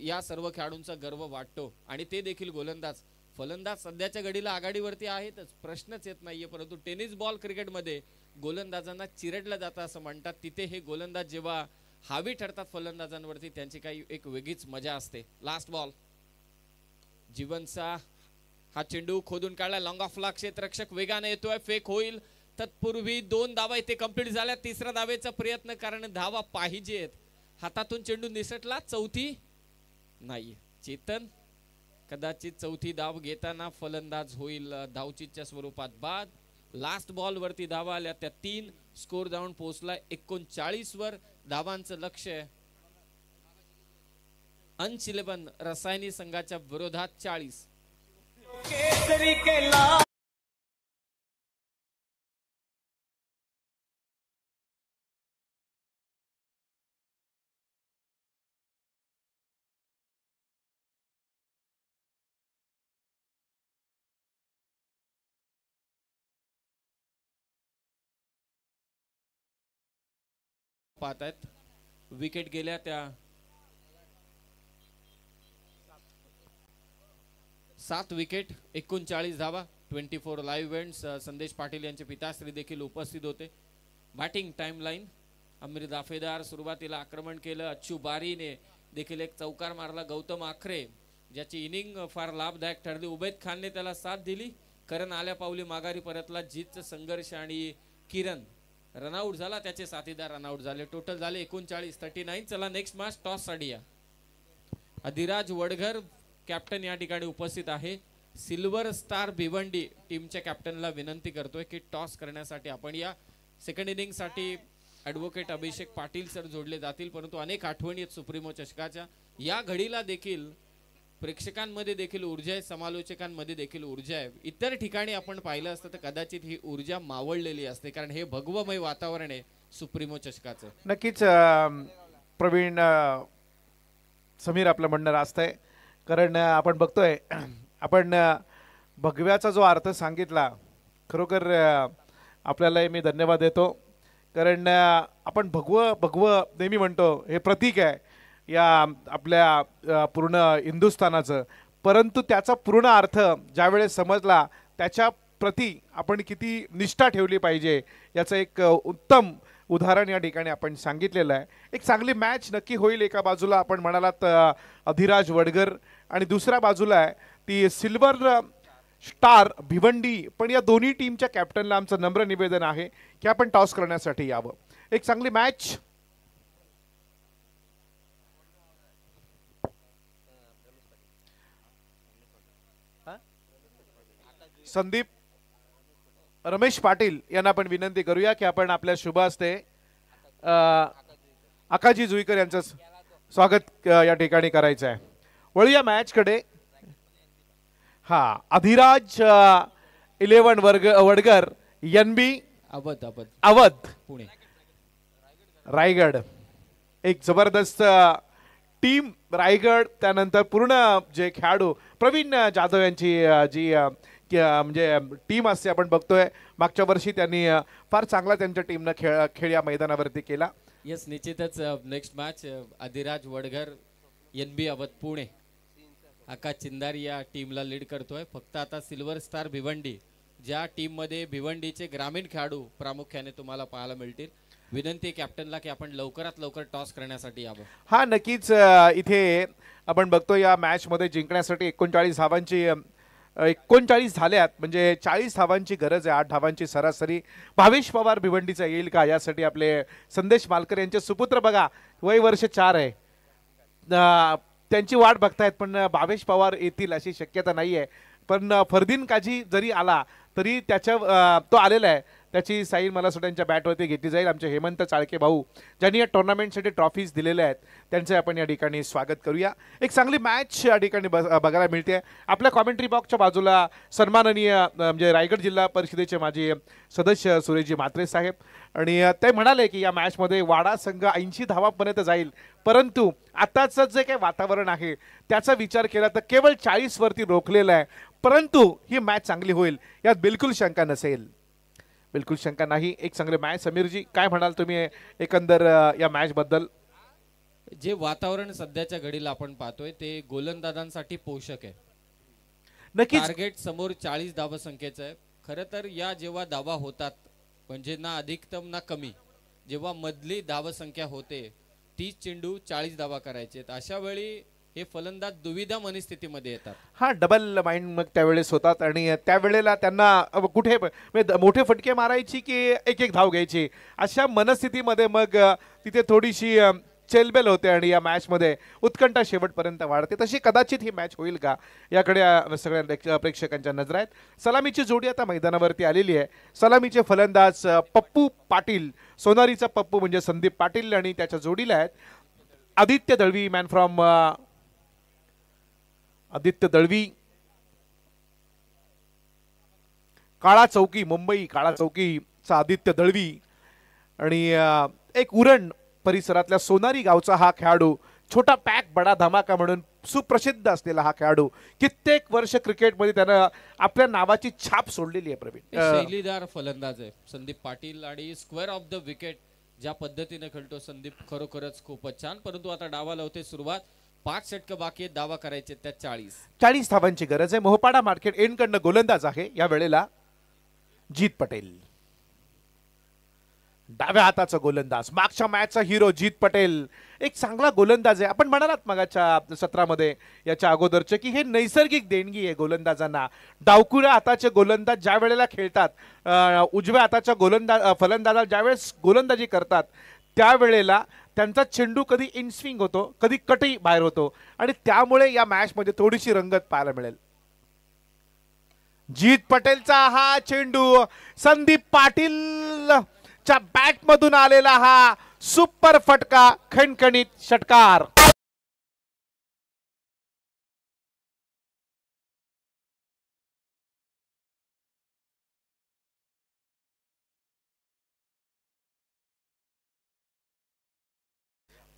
या सर्व खेळाडूंचा गर्व वाटतो. आणि ते देखील गोलंदाज. फलंदाज सध्याच्या घडीला आघाडीवरती आहेतच, प्रश्नच येत नाहीये. परंतु टेनिस बॉल क्रिकेटमध्ये गोलंदाजांना चिरडलं जातं असं म्हणतात. तिथे हे गोलंदाज जेव्हा हावी ठरतात फलंदाजांवरती, त्यांची काही एक वेगळीच मजा असते. Last ball. जीवनचा हा चेंडू खोदून काढला. लॉंग ऑफला क्षेत्ररक्षक वेगाने येतोय. फेक होईल. तत्पूर्वी 2 धावा इथे कंप्लीट झाल्या. तिसऱ्या धावेचा प्रयत्न, कारण धावा पाहिजेत. हातातून चेंडू निसटला. 4थी नाही. चेतन कदाचित 4थी धाव घेताना फलंदाज होईल. धावचीच्या स्वरूपात बाद. लास्ट बॉल वरती धावा आल्या त्या 3. स्कोर जाऊन पोहोचलाय 39 वर. धावांचं लक्ष्य अंश 11 रसायनी संघाच्या विरोधात 40. पाहत आहेत विकेट गेल्या त्या 7 विकेट 39 धावा 24 लाईव्ह इव्हेंट्स. संदेश पाटील यांचे पिताश्री देखील उपस्थित होते. बॅटिंग टाइमलाईन अमीर दाफेदार सुरुवातीला आक्रमण केलं. अच्छू बारीने देखील एक चौकार मारला. गौतम आखरे ज्याची इनिंग फार लाभदायक ठरली. उबैद खानने त्याला साथ दिली. करण आल्या पावली माघारी परतला. जीतचा संघर्ष आणि किरण रनआउट झाला. त्याचे साथीदार रनआउट झाले. टोटल झाले 39-39. चला नेक्स्ट मॅच टॉस साठी या. अधिराज वडघर कॅप्टन या ठिकाणी उपस्थित आहे. सिल्वर स्टार भिवंडी टीमच्या कॅप्टनला विनंती करतोय की टॉस करण्यासाठी आपण या. सेकंड इनिंग साठी ॲडव्होकेट अभिषेक पाटील सर जोडले जातील. परंतु अनेक आठवणी आहेत सुप्रीमो चषकाच्या. या घडीला देखील प्रेक्षकांमध्ये देखील ऊर्जा आहे, समालोचकांमध्ये देखील ऊर्जा आहे. इतर ठिकाणी आपण पाहिलं असतं तर कदाचित ही ऊर्जा मावळलेली असते, कारण हे भगवमय वातावरण आहे सुप्रीमो चषकाचं. नक्कीच प्रवीण समीर आपलं म्हणणं रास्त आहे. कारण आपण बघतोय आपण भगव्याचा जो अर्थ सांगितला खरोखर आपल्याला मी धन्यवाद देतो. कारण आपण भगवं नेहमी म्हणतो हे प्रतीक आहे या आपल्या पूर्ण हिंदुस्थानाचं. परंतु त्याचा पूर्ण अर्थ ज्यावेळेस समजला त्याच्या प्रती आपण किती निष्ठा ठेवली पाहिजे याचं एक उत्तम उदाहरण या ठिकाणी आपण सांगितलेलं आहे. एक चांगली मॅच नक्की होईल. एका बाजूला आपण म्हणालात अधिराज वडगर आणि दुसऱ्या बाजूला आहे ती सिल्वर स्टार भिवंडी. पण या दोन्ही टीमच्या कॅप्टनला आमचं नम्र निवेदन आहे की आपण टॉस करण्यासाठी यावं. एक चांगली मॅच. संदीप रमेश पाटील यांना आपण विनंती करूया की आपण आपल्या शुभ हस्ते आकाजी जुईकर यांचं स्वागत या ठिकाणी करायचं आहे. वळूया मॅच कडे. हा अधिराज 11 वडगर NB अवध पुणे रायगड. एक जबरदस्त टीम रायगड. त्यानंतर पूर्ण जे खेळाडू प्रवीण जाधव यांची जी म्हणजे टीम असते आपण बघतोय मागच्या वर्षी त्यांनी फार चांगला त्यांच्या टीमनं खेळ या मैदानावरती केला. येस निश्चितच. Next match Adhiraj Wadghar NB Avadh Pune. Akash Chindari या टीमला लीड करतोय. फक्त आता सिल्वर स्टार भिवंडी ज्या टीम मध्ये भिवंडीचे ग्रामीण खेळाडू प्रामुख्याने तुम्हाला पाहायला मिळतील. विनंती कॅप्टनला की आपण लवकरात लवकर टॉस करण्यासाठी यावं. हा नक्कीच. इथे आपण बघतो या मॅच मध्ये जिंकण्यासाठी 39 धावांची 39 झाल्यात म्हणजे 40 धावांची गरज आहे. 8 धावांची सरासरी. भावेश पवार भिवंडीचा येईल का यासाठी आपले संदेश मालकर यांचे सुपुत्र बघा वय वर्ष 4 आहे. त्यांची वाट बघतायत पण भावेश पवार येतील अशी शक्यता नाही आहे. पण फरदीन काजी जरी आला तरी त्याच्या तो आलेला आहे. त्याची साईन मला असं त्यांच्या बॅटवरती घेतली जाईल. आमचे हेमंत चाळके भाऊ ज्यांनी या टुर्नामेंटसाठी ट्रॉफीज दिलेल्या आहेत त्यांचे आपण या ठिकाणी स्वागत करूया. एक चांगली मॅच या ठिकाणी बघायला मिळते. आपल्या कॉमेंट्री बॉक्सच्या बाजूला सन्माननीय म्हणजे रायगड जिल्हा परिषदेचे माजी सदस्य सुरेशजी म्हात्रे साहेब आणि ते म्हणाले की या मॅचमध्ये वाडा संघ 80 धावापर्यंत जाईल. परंतु आताचं जे काही वातावरण आहे त्याचा विचार केला तर केवळ 40 वरती रोखलेलं आहे. परंतु ही मॅच चांगली होईल यात बिलकुल शंका नसेल. बिलकुल शंका नाही. एक चांगले मॅच. समीरजी काय म्हणाल तुम्ही एकंदर या मॅच बद्दल? जे वातावरण सध्याच्या घडीला आपण पाहतोय ते गोलंदाजांसाठी पोषक आहे. नक्कीच टार्गेट समोर 40 धावसंख्येचं आहे. खरं तर या जेव्हा धावा होतात म्हणजे ना अधिकतम ना कमी, जेव्हा मधली धावसंख्या होते 30 चेंडू 40 धावा करायचे अशा वेळी हे फलंदाज दुविधा मनस्थितीमध्ये येतात. हा डबल माइंड मग त्यावेळेस होतात आणि त्यावेळेला त्यांना कुठे मोठे फटके मारायची की एक एक धाव घ्यायची अशा मनस्थितीमध्ये मग तिथे थोडीशी चेलबेल होते आणि या मॅचमध्ये उत्कंठा शेवटपर्यंत वाढते. तशी कदाचित ही मॅच होईल का याकडे सगळ्या प्रेक्षकांच्या नजर आहेत. सलामीची जोडी आता मैदानावरती आलेली आहे. सलामीचे फलंदाज पप्पू पाटील, सोनारीचा पप्पू म्हणजे संदीप पाटील आणि त्याच्या जोडीला आहेत आदित्य दळवी मॅन फ्रॉम आदित्य दळवी काळा चौकी मुंबई. काळा चौकीचा आदित्य दळवी आणि एक उरण परिसरातल्या सोनारी गावचा हा खेळाडू. छोटा पॅक बडा धमाका म्हणून सुप्रसिद्ध असलेला हा खेळाडू. कित्येक वर्ष क्रिकेटमध्ये त्यानं आपल्या नावाची छाप सोडलेली आहे. प्रवीण शैलीदार फलंदाज आहे संदीप पाटील आणि स्क्वेअर ऑफ द विकेट ज्या पद्धतीने खेळतो संदीप खरोखरच खूपच छान. परंतु आता डावाला होते सुरुवात. 5 षटकं बाकी आहेत, धावा करायचे त्या 40 धावांची गरज आहे. मोहपाडा मार्केट एंडकडनं गोलंदाज आहे या वेळेला जीत पटेल. डाव्या हाताचा गोलंदाज, मागच्या मॅचचा हिरो जीत पटेल एक चांगला गोलंदाज आहे. आपण म्हणालात मागच्या सत्रामध्ये याच्या अगोदरचे की हे नैसर्गिक देणगी आहे गोलंदाजांना. डावकुऱ्या हाताचे गोलंदाज ज्या वेळेला खेळतात, उजव्या हाताच्या फलंदाजाला ज्यावेळेस गोलंदाजी करतात त्यावेळेला त्यांचा चेंडू कधी इनस्विंग होतो, कधी कटही बाहेर होतो आणि त्यामुळे या मॅचमध्ये थोडीशी रंगत पाहायला मिळेल. जीत पटेलचा हा चेंडू संदीप पाटील च्या बॅट मधून आलेला हा सुपर फटका, खणखणीत षटकार.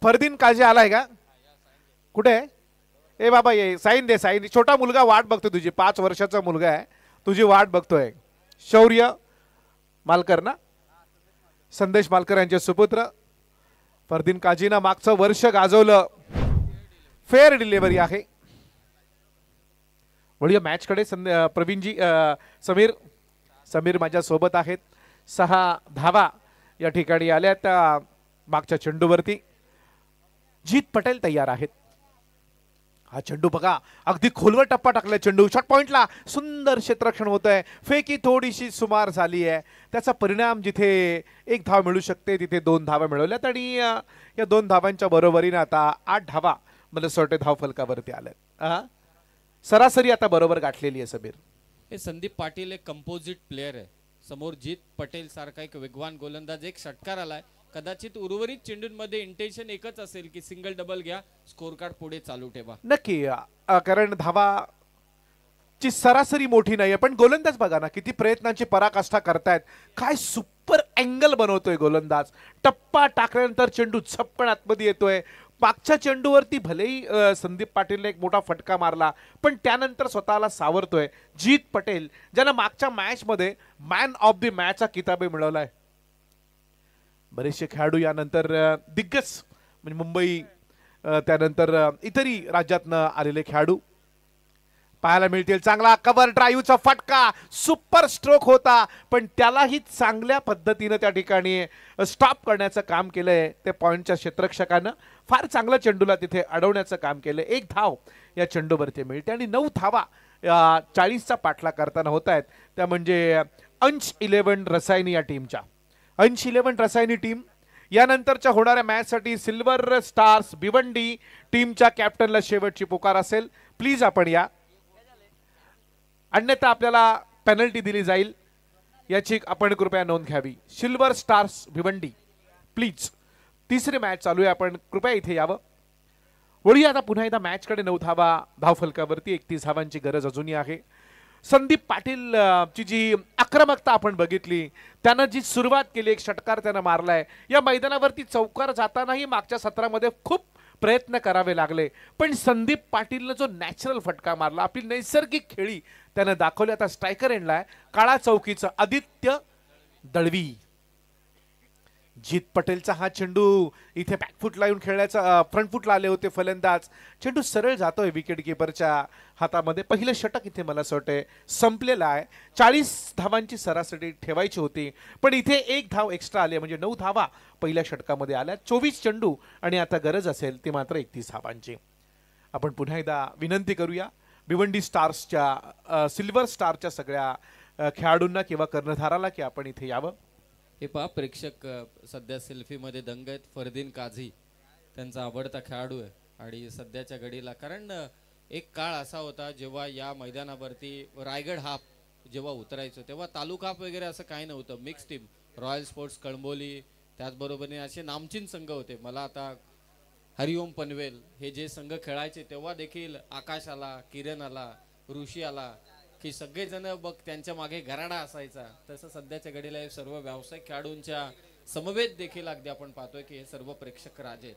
फरदीन काझी आलाय का? कुठे? ए बाबा ये, साईन दे, साईन. छोटा मुलगा वाट बघतोय तुझी, 5 वर्षाचा मुलगा आहे, तुझी वाट बघतोय. शौर्य मालकर ना, संदेश मालकर यांचे सुपुत्र फरदीन काझीना मागचं वर्ष गाजवलं. फेअर डिलिव्हरी आहे. वळूया मॅच कडे. प्रवीणजी, समीर माझ्या सोबत आहेत. 6 धावा या ठिकाणी आल्या त्या मागच्या चेंडूवरती. जीत पटेल तयार आहेत. हा चेंडू बघा, अगदी खोलवर टप्पा टाकलाय चेंडू. शॉट पॉइंटला सुंदर क्षेत्ररक्षण होत आहे. फेकी थोडीशी सुमार झाली आहे. त्याचा परिणाम जिथे 1 धाव मिळू शकते तिथे 2 धावा मिळवल्यात आणि या 2 धावांच्या बरोबरीने आता 8 धावा मला सोटे धाव फलकावरती आल्यात. सरासरी आता बरोबर गाठलेली आहे. समीर, हे संदीप पाटील एक कंपोजिट प्लेयर आहे. समोर जीत पटेल सारखा एक वेगवान गोलंदाज. एक षटकार आलाय. कदाचित उर्वरित चेंडूंमध्ये इंटेन्शन एकच असेल की सिंगल डबल घ्या, स्कोर कार्ड पुढे चालू ठेवा. नक्की, कारण धावाची सरासरी मोठी नाहीये पण गोलंदाज बघा ना किती प्रयत्नांची पराकाष्ठा करतायत. काय सुपर अँगल बनवतोय गोलंदाज. टप्पा टाकल्यानंतर चेंडू छप्पन आतमध्ये येतोय. मागच्या चेंडूवरती भलेही संदीप पाटीलने एक मोठा फटका मारला पण त्यानंतर स्वतःला सावरतोय जीत पटेल, ज्यानं मागच्या मॅच मध्ये मॅन ऑफ द मॅचचा किताबही मिळवलाय. बरेचसे खेळाडू यानंतर दिग्गज म्हणजे मुंबई, त्यानंतर इतरही राज्यातनं आलेले खेळाडू पाहायला मिळतील. चांगला कव्हर ड्राईव्हचा फटका, सुपर स्ट्रोक होता पण त्यालाही चांगल्या पद्धतीने त्या ठिकाणी स्टॉप करण्याचं काम केलंय ते पॉइंटच्या क्षेत्ररक्षकानं. फार चांगलं चेंडूला तिथे अडवण्याचं काम केलं. 1 धाव या चेंडूवरती मिळते आणि 9 धावा 40चा पाठला करताना होत आहेत. त्या म्हणजे अंश 11 रसायनी या टीमच्या. अंश 11 रसायनी टीम यानंतरच्या होणाऱ्या मॅचसाठी सिल्वर स्टार्स भिवंडी टीमच्या कॅप्टनला शेवटची पुकार असेल. प्लीज आपण या, अन्यथा आपल्याला पेनल्टी दिली जाईल याची आपण कृपया नोंद घ्यावी. Silver stars Bhiwandi please. 3री मॅच चालू आहे, आपण कृपया इथे यावं. वळूया आता पुन्हा एकदा मॅच कडे. 9 धावा धावफलकावरती, 31 धावांची गरज अजूनही आहे. संदीप पाटील ची जी आक्रमकता आपण बघितली, त्यानं जी सुरुवात केली, एक षटकार त्यानं मारलाय. या मैदानावरती चौकार जातानाही मागच्या सत्रामध्ये खूप प्रयत्न करावे लागले पण संदीप पाटीलनं जो नॅचरल फटका मारला, आपली नैसर्गिक खेळी त्यानं दाखवली. आता स्ट्रायकर एंडला काळा चौकीचं आदित्य दळवी. जीत पटेलचा हा चेंडू इथे बॅकफुटला येऊन खेळण्याचा, फ्रंटफुटला आले होते फलंदाज. चेंडू सरळ जातोय विकेट किपरच्या हातामध्ये. पहिलं षटक इथे मला असं वाटतंय संपलेलं आहे. 40 धावांची सरासरी ठेवायची होती पण इथे 1 धाव एक्स्ट्रा आली म्हणजे 9 धावा पहिल्या षटकामध्ये आल्या. 24 चेंडू आणि आता गरज असेल ती मात्र 31 धावांची. आपण पुन्हा एकदा विनंती करूया भिवंडी स्टार्सच्या, सिल्वर स्टारच्या सगळ्या खेळाडूंना किंवा कर्णधाराला की आपण इथे यावं. हे पहा, प्रेक्षक सध्या सेल्फीमध्ये दंग आहेत. फरदीन काझी त्यांचा आवडता खेळाडू आहे आणि सध्याच्या घडीला, कारण एक काळ असा होता जेव्हा या मैदानावरती रायगड हाफ जेव्हा उतरायचो तेव्हा तालुका हाफ वगैरे असं काही नव्हतं. Mix team, royal sports Kalamboli, त्याचबरोबरीने असे नामचीन संघ होते. मला आता हरिओम पनवेल हे जे संघ खेळायचे तेव्हा देखील आकाश आला, किरण आला, ऋषी आला की सगळेजण बघ त्यांच्या मागे गराडा असायचा. तसं सध्याच्या घडीला हे सर्व व्यावसायिक खेळाडूंच्या समवेत देखील अगदी आपण पाहतोय की हे सर्व प्रेक्षक राजे.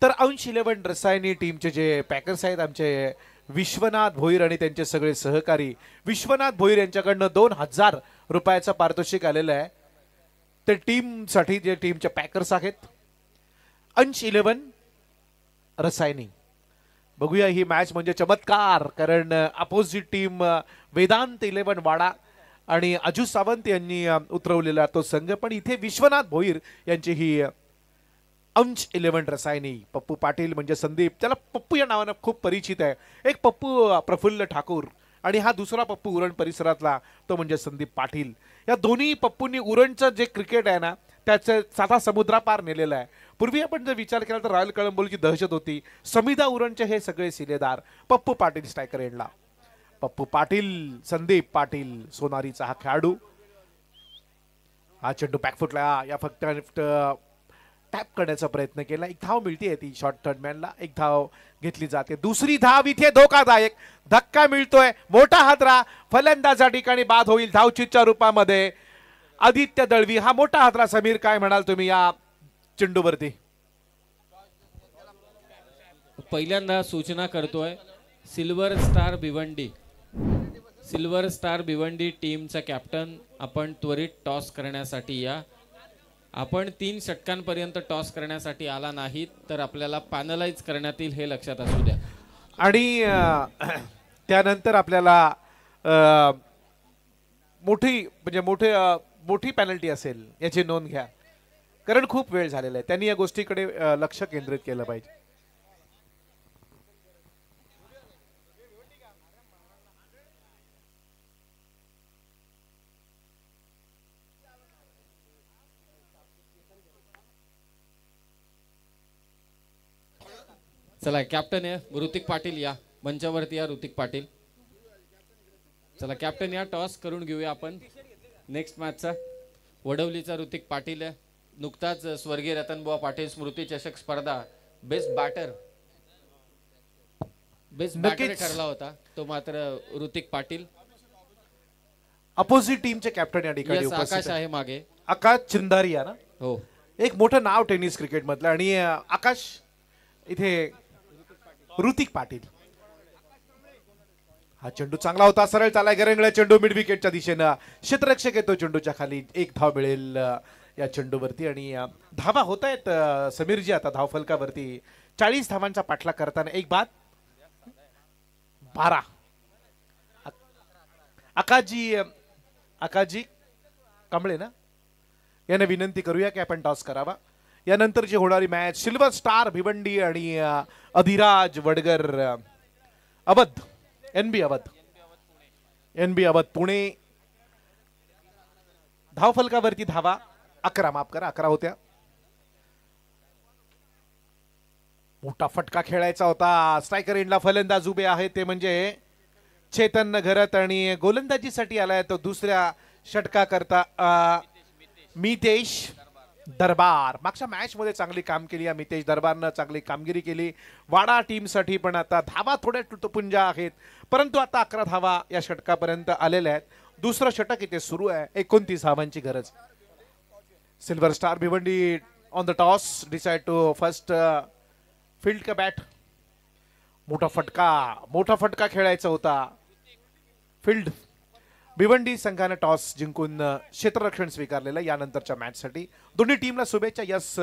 तर अंश 11 रसायनी टीमचे जे पॅकर्स आहेत आमचे विश्वनाथ भोईर आणि त्यांचे सगळे सहकारी. विश्वनाथ भोईर यांच्याकडनं 2000 रुपयाचं पारितोषिक आलेलं आहे. ते टीमसाठी जे टीमचे पॅकर्स आहेत अंश 11 रसायनी. बघूया ही मॅच म्हणजे चमत्कार, कारण अपोजिट टीम वेदांत 11 वाडा आणि अजू सावंत यांनी उतरवलेला तो संघ, पण इथे विश्वनाथ भोईर यांची ही अंश 11 रसायनी. पप्पू पाटील म्हणजे संदीप, त्याला पप्पू या नावानं खूप परिचित आहे. एक पप्पू प्रफुल्ल ठाकूर आणि हा दुसरा पप्पू उरण परिसरातला, तो म्हणजे संदीप पाटील. या दोन्ही पप्पूंनी उरणचं जे क्रिकेट आहे ना त्याचं साधा समुद्रापार नेलेलं आहे. पूर्वी आपण जर विचार केला तर रॉयल कळंबोलीची दहशत होती. समिधा उरणचे हे सगळे सिलेदार पप्पू पाटील स्ट्रायकर एंडला. पप्पू पाटील, संदीप पाटील सोनारीचा हा खेळाडू. हा चेंडू बॅकफुटला या फक्त टॅप करण्याचा प्रयत्न केला. एक धाव मिळते ती शॉर्ट थर्डमॅनला, एक धाव घेतली जाते. दुसरी धाव इथे धोकादायक धक्का मिळतोय. मोठा हादरा फलंदाजा ठिकाणी बाद होईल धावचीतच्या रूपामध्ये. आदित्य दळवी हा मोठा हादरा. समीर काय म्हणाल तुम्ही या चेंडूवरती? पहिल्यांदा सूचना करतोय silver star Bhiwandi, silver star Bhiwandi टीमचा कॅप्टन, आपण त्वरित टॉस करण्यासाठी या. आपण 3 षटकांपर्यंत टॉस करण्यासाठी आला नाहीत तर आपल्याला पॅनलाइज करण्यात येईल, हे लक्षात असू द्या. आणि त्यानंतर आपल्याला मोठी पेनल्टी असेल याची नोंद घ्या, कारण खूप वेळ झालेला आहे. त्यांनी या गोष्टीकडे लक्ष केंद्रित केलं पाहिजे. चला कॅप्टन आहे ऋतिक पाटील, या मंचावरती या ऋतिक पाटील. चला कॅप्टन या, टॉस करून घेऊया आपण नेक्स्ट मॅचचा. वडवलीचा ऋतिक पाटील आहे. नुकताच स्वर्गीय रतनबुवा पाटील स्मृती चषक स्पर्धा बेस्ट बॅटर ठरला होता, तो मात्र ऋतिक पाटील. अपोजिट टीमचे कॅप्टन या ठिकाणी आकाश आहे मागे, आकाश चिंदारिया ना, हो एक मोठं नाव टेनिस क्रिकेट मधलं. आणि आकाश इथे ऋतिक पाटील. हा चेंडू चांगला होता, सरळ चालाय गरंगळ्या चेंडू मिड विकेटच्या दिशेनं. क्षेत्ररक्षक येतो चेंडूच्या खाली, एक धाव मिळेल या चेंडूवरती. आणि धावा होत आहेत समीरजी आता धावफलकावरती. 40 धावांचा पाठलाग करताना एक बाद 12. आकाजी कांबळे ना, यांना विनंती करूया की आपण टॉस करावा. यानंतरची होणारी मॅच सिल्वर स्टार भिवंडी आणि अधिराज वडगर अवध, एनबी अवध पुणे. धावफलकावरती धावा 11, माफ करा 11 होत्या. मोठा फटका खेळायचा होता. स्ट्रायकर एंडला फलंदाज उभे आहेत ते म्हणजे चेतन घरत, आणि गोलंदाजीसाठी आलाय तो दुसऱ्या षटका करता मितेश दरबार. मागच्या मॅच मध्ये चांगली काम केली या मितेश दरबारनं, चांगली कामगिरी केली वाडा टीमसाठी. पण आता धावा थोड्या तुटपुंजा आहेत, परंतु आता 11 धावा या षटकापर्यंत आलेल्या आहेत. दुसरं षटक इथे सुरू आहे. 29 धावांची गरज. Silver star Bhiwandi on the toss decide to first field का बॅट. मोठा फटका खेळायचा होता. फील्ड भिवंडी संघाने टॉस जिंकून क्षेत्ररक्षण स्वीकारलेलं. यानंतरच्या मॅचसाठी दोन्ही टीमला शुभेच्छा. यस,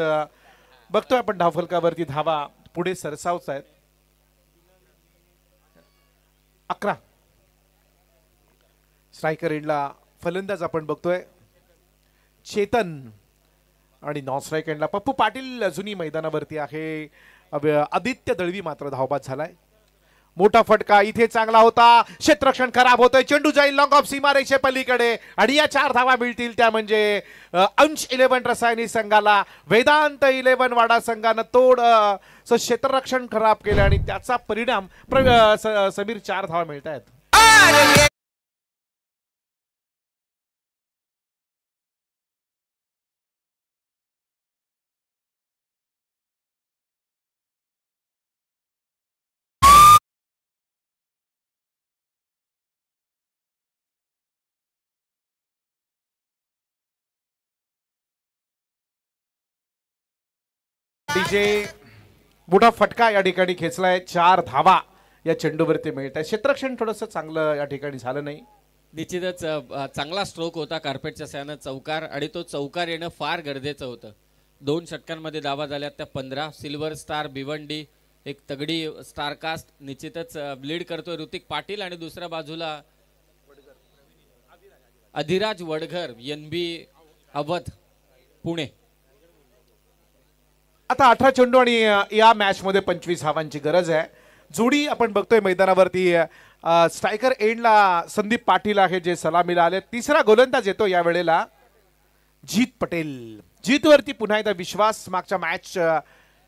बघतोय आपण धावफलकावरती धावा पुढे सरसावत आहेत. 11. स्ट्रायकर एंडला फलंदाज आपण बघतोय चेतन, आणि नॉन स्ट्राईक एंडला पप्पू पाटील अजूनही मैदानावरती आहे. आदित्य दळवी मात्र धावबाद झालाय. मोठा फटका इथे चांगला होता. क्षेत्ररक्षण खराब होतंय. चेंडू जाईल लॉंग ऑफ सीमारेषे पलीकडे, आणि या 4 धावा मिळतील त्या म्हणजे अंश 11 रसायनी संघाला. वेदांत 11 वाडा संघानं क्षेत्ररक्षण खराब केलं आणि त्याचा परिणाम समीर 4 धावा मिळत आहेत. मोठा फटका या ठिकाणी खेचलाय. 4 धावा या चेंडूवरती मिळत आहे. क्षेत्ररक्षण थोडंसं चांगलं या ठिकाणी झालं नाही. निश्चितच चांगला स्ट्रोक होता कार्पेटच्या सहाय्यानं चौकार, आणि तो चौकार येणं फार गरजेचं होतं. 2 षटकांमध्ये धावा झाल्या त्या 15. सिल्वर स्टार भिवंडी एक तगडी स्टारकास्ट निश्चितच लीड करतोय ऋतिक पाटील, आणि दुसऱ्या बाजूला अधिराज वडघर NB अवध पुणे. आता 18 चेंडू आणि या मॅच मध्ये 25 धावांची गरज आहे. जोडी आपण बघतोय मैदानावरती स्ट्रायकर एंडला संदीप पाटील आहे जे सलामीला आले. तिसरा गोलंदाज येतो या वेळेला जीत पटेल. जीतवरती पुन्हा एकदा विश्वास. मागच्या मॅच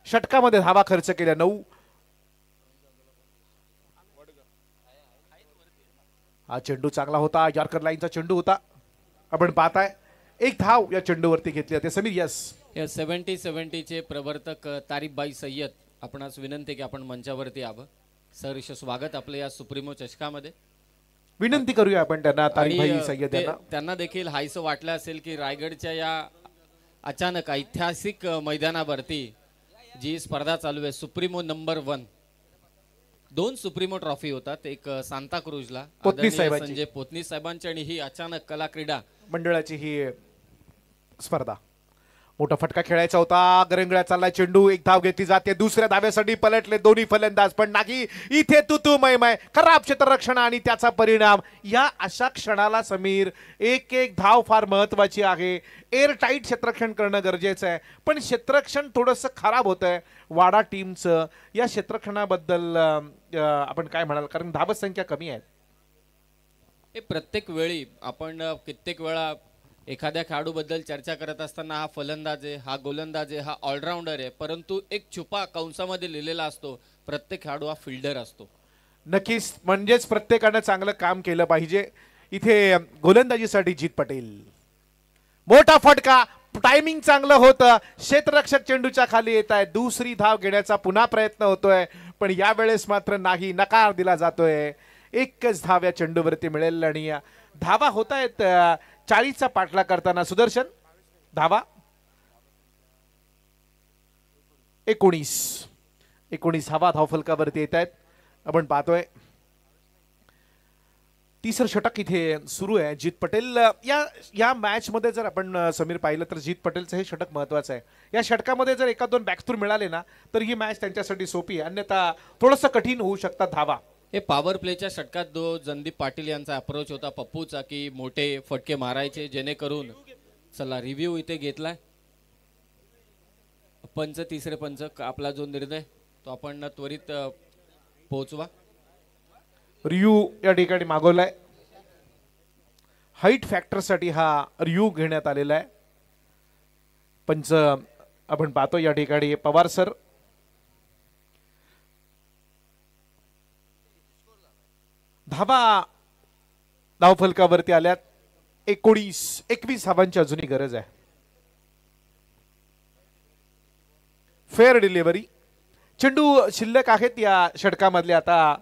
षटकामध्ये धावा खर्च केल्या 9. हा चेंडू चांगला होता, यॉर्कर लाईनचा चेंडू होता. आपण पाहताय एक धाव या चेंडूवरती घेतली होती. समीर यस या 70-70 चे प्रवर्तक तारिफबाई सय्यद, आपणास विनंती की आपण मंचावरती यावं. सहर्ष स्वागत आपलं या सुप्रीमो चषकामध्ये. विनंती करूया आपण त्यांना, आणि, तारिफबाई सय्यद यांना. त्यांना देखील हायसं वाटलं असेल की रायगडच्या या अचानक ऐतिहासिक मैदानावरती जी स्पर्धा चालू आहे सुप्रीमो नंबर 1, 2 सुप्रीमो ट्रॉफी होतात. एक सांताक्रूजला पोतनीस साहेबांची. संजय पोतनीस साहेबांची, आणि ही अचानक कला क्रीडा मंडळाची ही स्पर्धा. मोठा फटका खेळायचा होता. गरंगळ्या चाललाय चेंडू. एक धाव घेतली जाते. दुसऱ्या धाव्यासाठी पलटले दोन्ही फलंदाज, पण नाही. इथे तू मय खराब क्षेत्ररक्षण आणि त्याचा परिणाम. या अशा क्षणाला समीर एक धाव फार महत्वाची आहे. एअर टाईट क्षेत्ररक्षण करणं गरजेचं आहे, पण क्षेत्ररक्षण थोडंसं खराब होत आहे वाडा टीमचं. या क्षेत्ररक्षणाबद्दल आपण काय म्हणाल, कारण धावत संख्या कमी आहे. हे प्रत्येक वेळी आपण कित्येक वेळा एखाद्या खेळाडूबद्दल चर्चा करत असताना हा फलंदाज आहे, हा गोलंदाज आहे, हा ऑलराऊंडर आहे, परंतु एक छुपा कंसामध्ये लिहिलेला असतो प्रत्येक खेळाडू हा फिल्डर असतो. नक्कीच, म्हणजेच प्रत्येकानं चांगलं काम केलं पाहिजे. इथे गोलंदाजीसाठी जीत पटेल. मोठा फटका, टायमिंग चांगलं होतं. क्षेत्ररक्षक चेंडूच्या खाली येत आहे. दुसरी धाव घेण्याचा पुन्हा प्रयत्न होतोय, पण यावेळेस मात्र नाही, नकार दिला जातोय. एकच धाव या चेंडूवरती मिळेल. आणि धावा होत आहेत 40चा पाठला करताना. सुदर्शन धावा 19 धावा धावफलकावरती येत आहेत. आपण पाहतोय तिसरं षटक इथे सुरू आहे. जीत पटेल या मॅच मध्ये जर आपण समीर पाहिलं तर जीत पटेलचं हे षटक महत्वाचं आहे. या षटकामध्ये जर 1-2 बॅकथ्रू मिळाले ना तर ही मॅच त्यांच्यासाठी सोपी आहे, अन्यथा थोडंसं कठीण होऊ शकतात धावा. हे पॉवर प्लेच्या षटकात जो संदीप पाटील यांचा अप्रोच होता पप्पूचा की मोठे फटके मारायचे जेणेकरून. चला रिव्ह्यू इथे घेतलाय पंच, तिसरे पंच. आपला जो निर्णय तो आपण त्वरित पोहोचवा. रिव्ह्यू या ठिकाणी मागवलाय. हाईट फॅक्टर साठी हा रिव्ह्यू घेण्यात आलेला आहे. पंच आपण पाहतो या ठिकाणी पवार सर. धावा धावफलकावरती आल्यात 21 धावांची अजूनही गरज आहे. Fair delivery. चेंडू शिल्लक आहेत या षटकामधले आता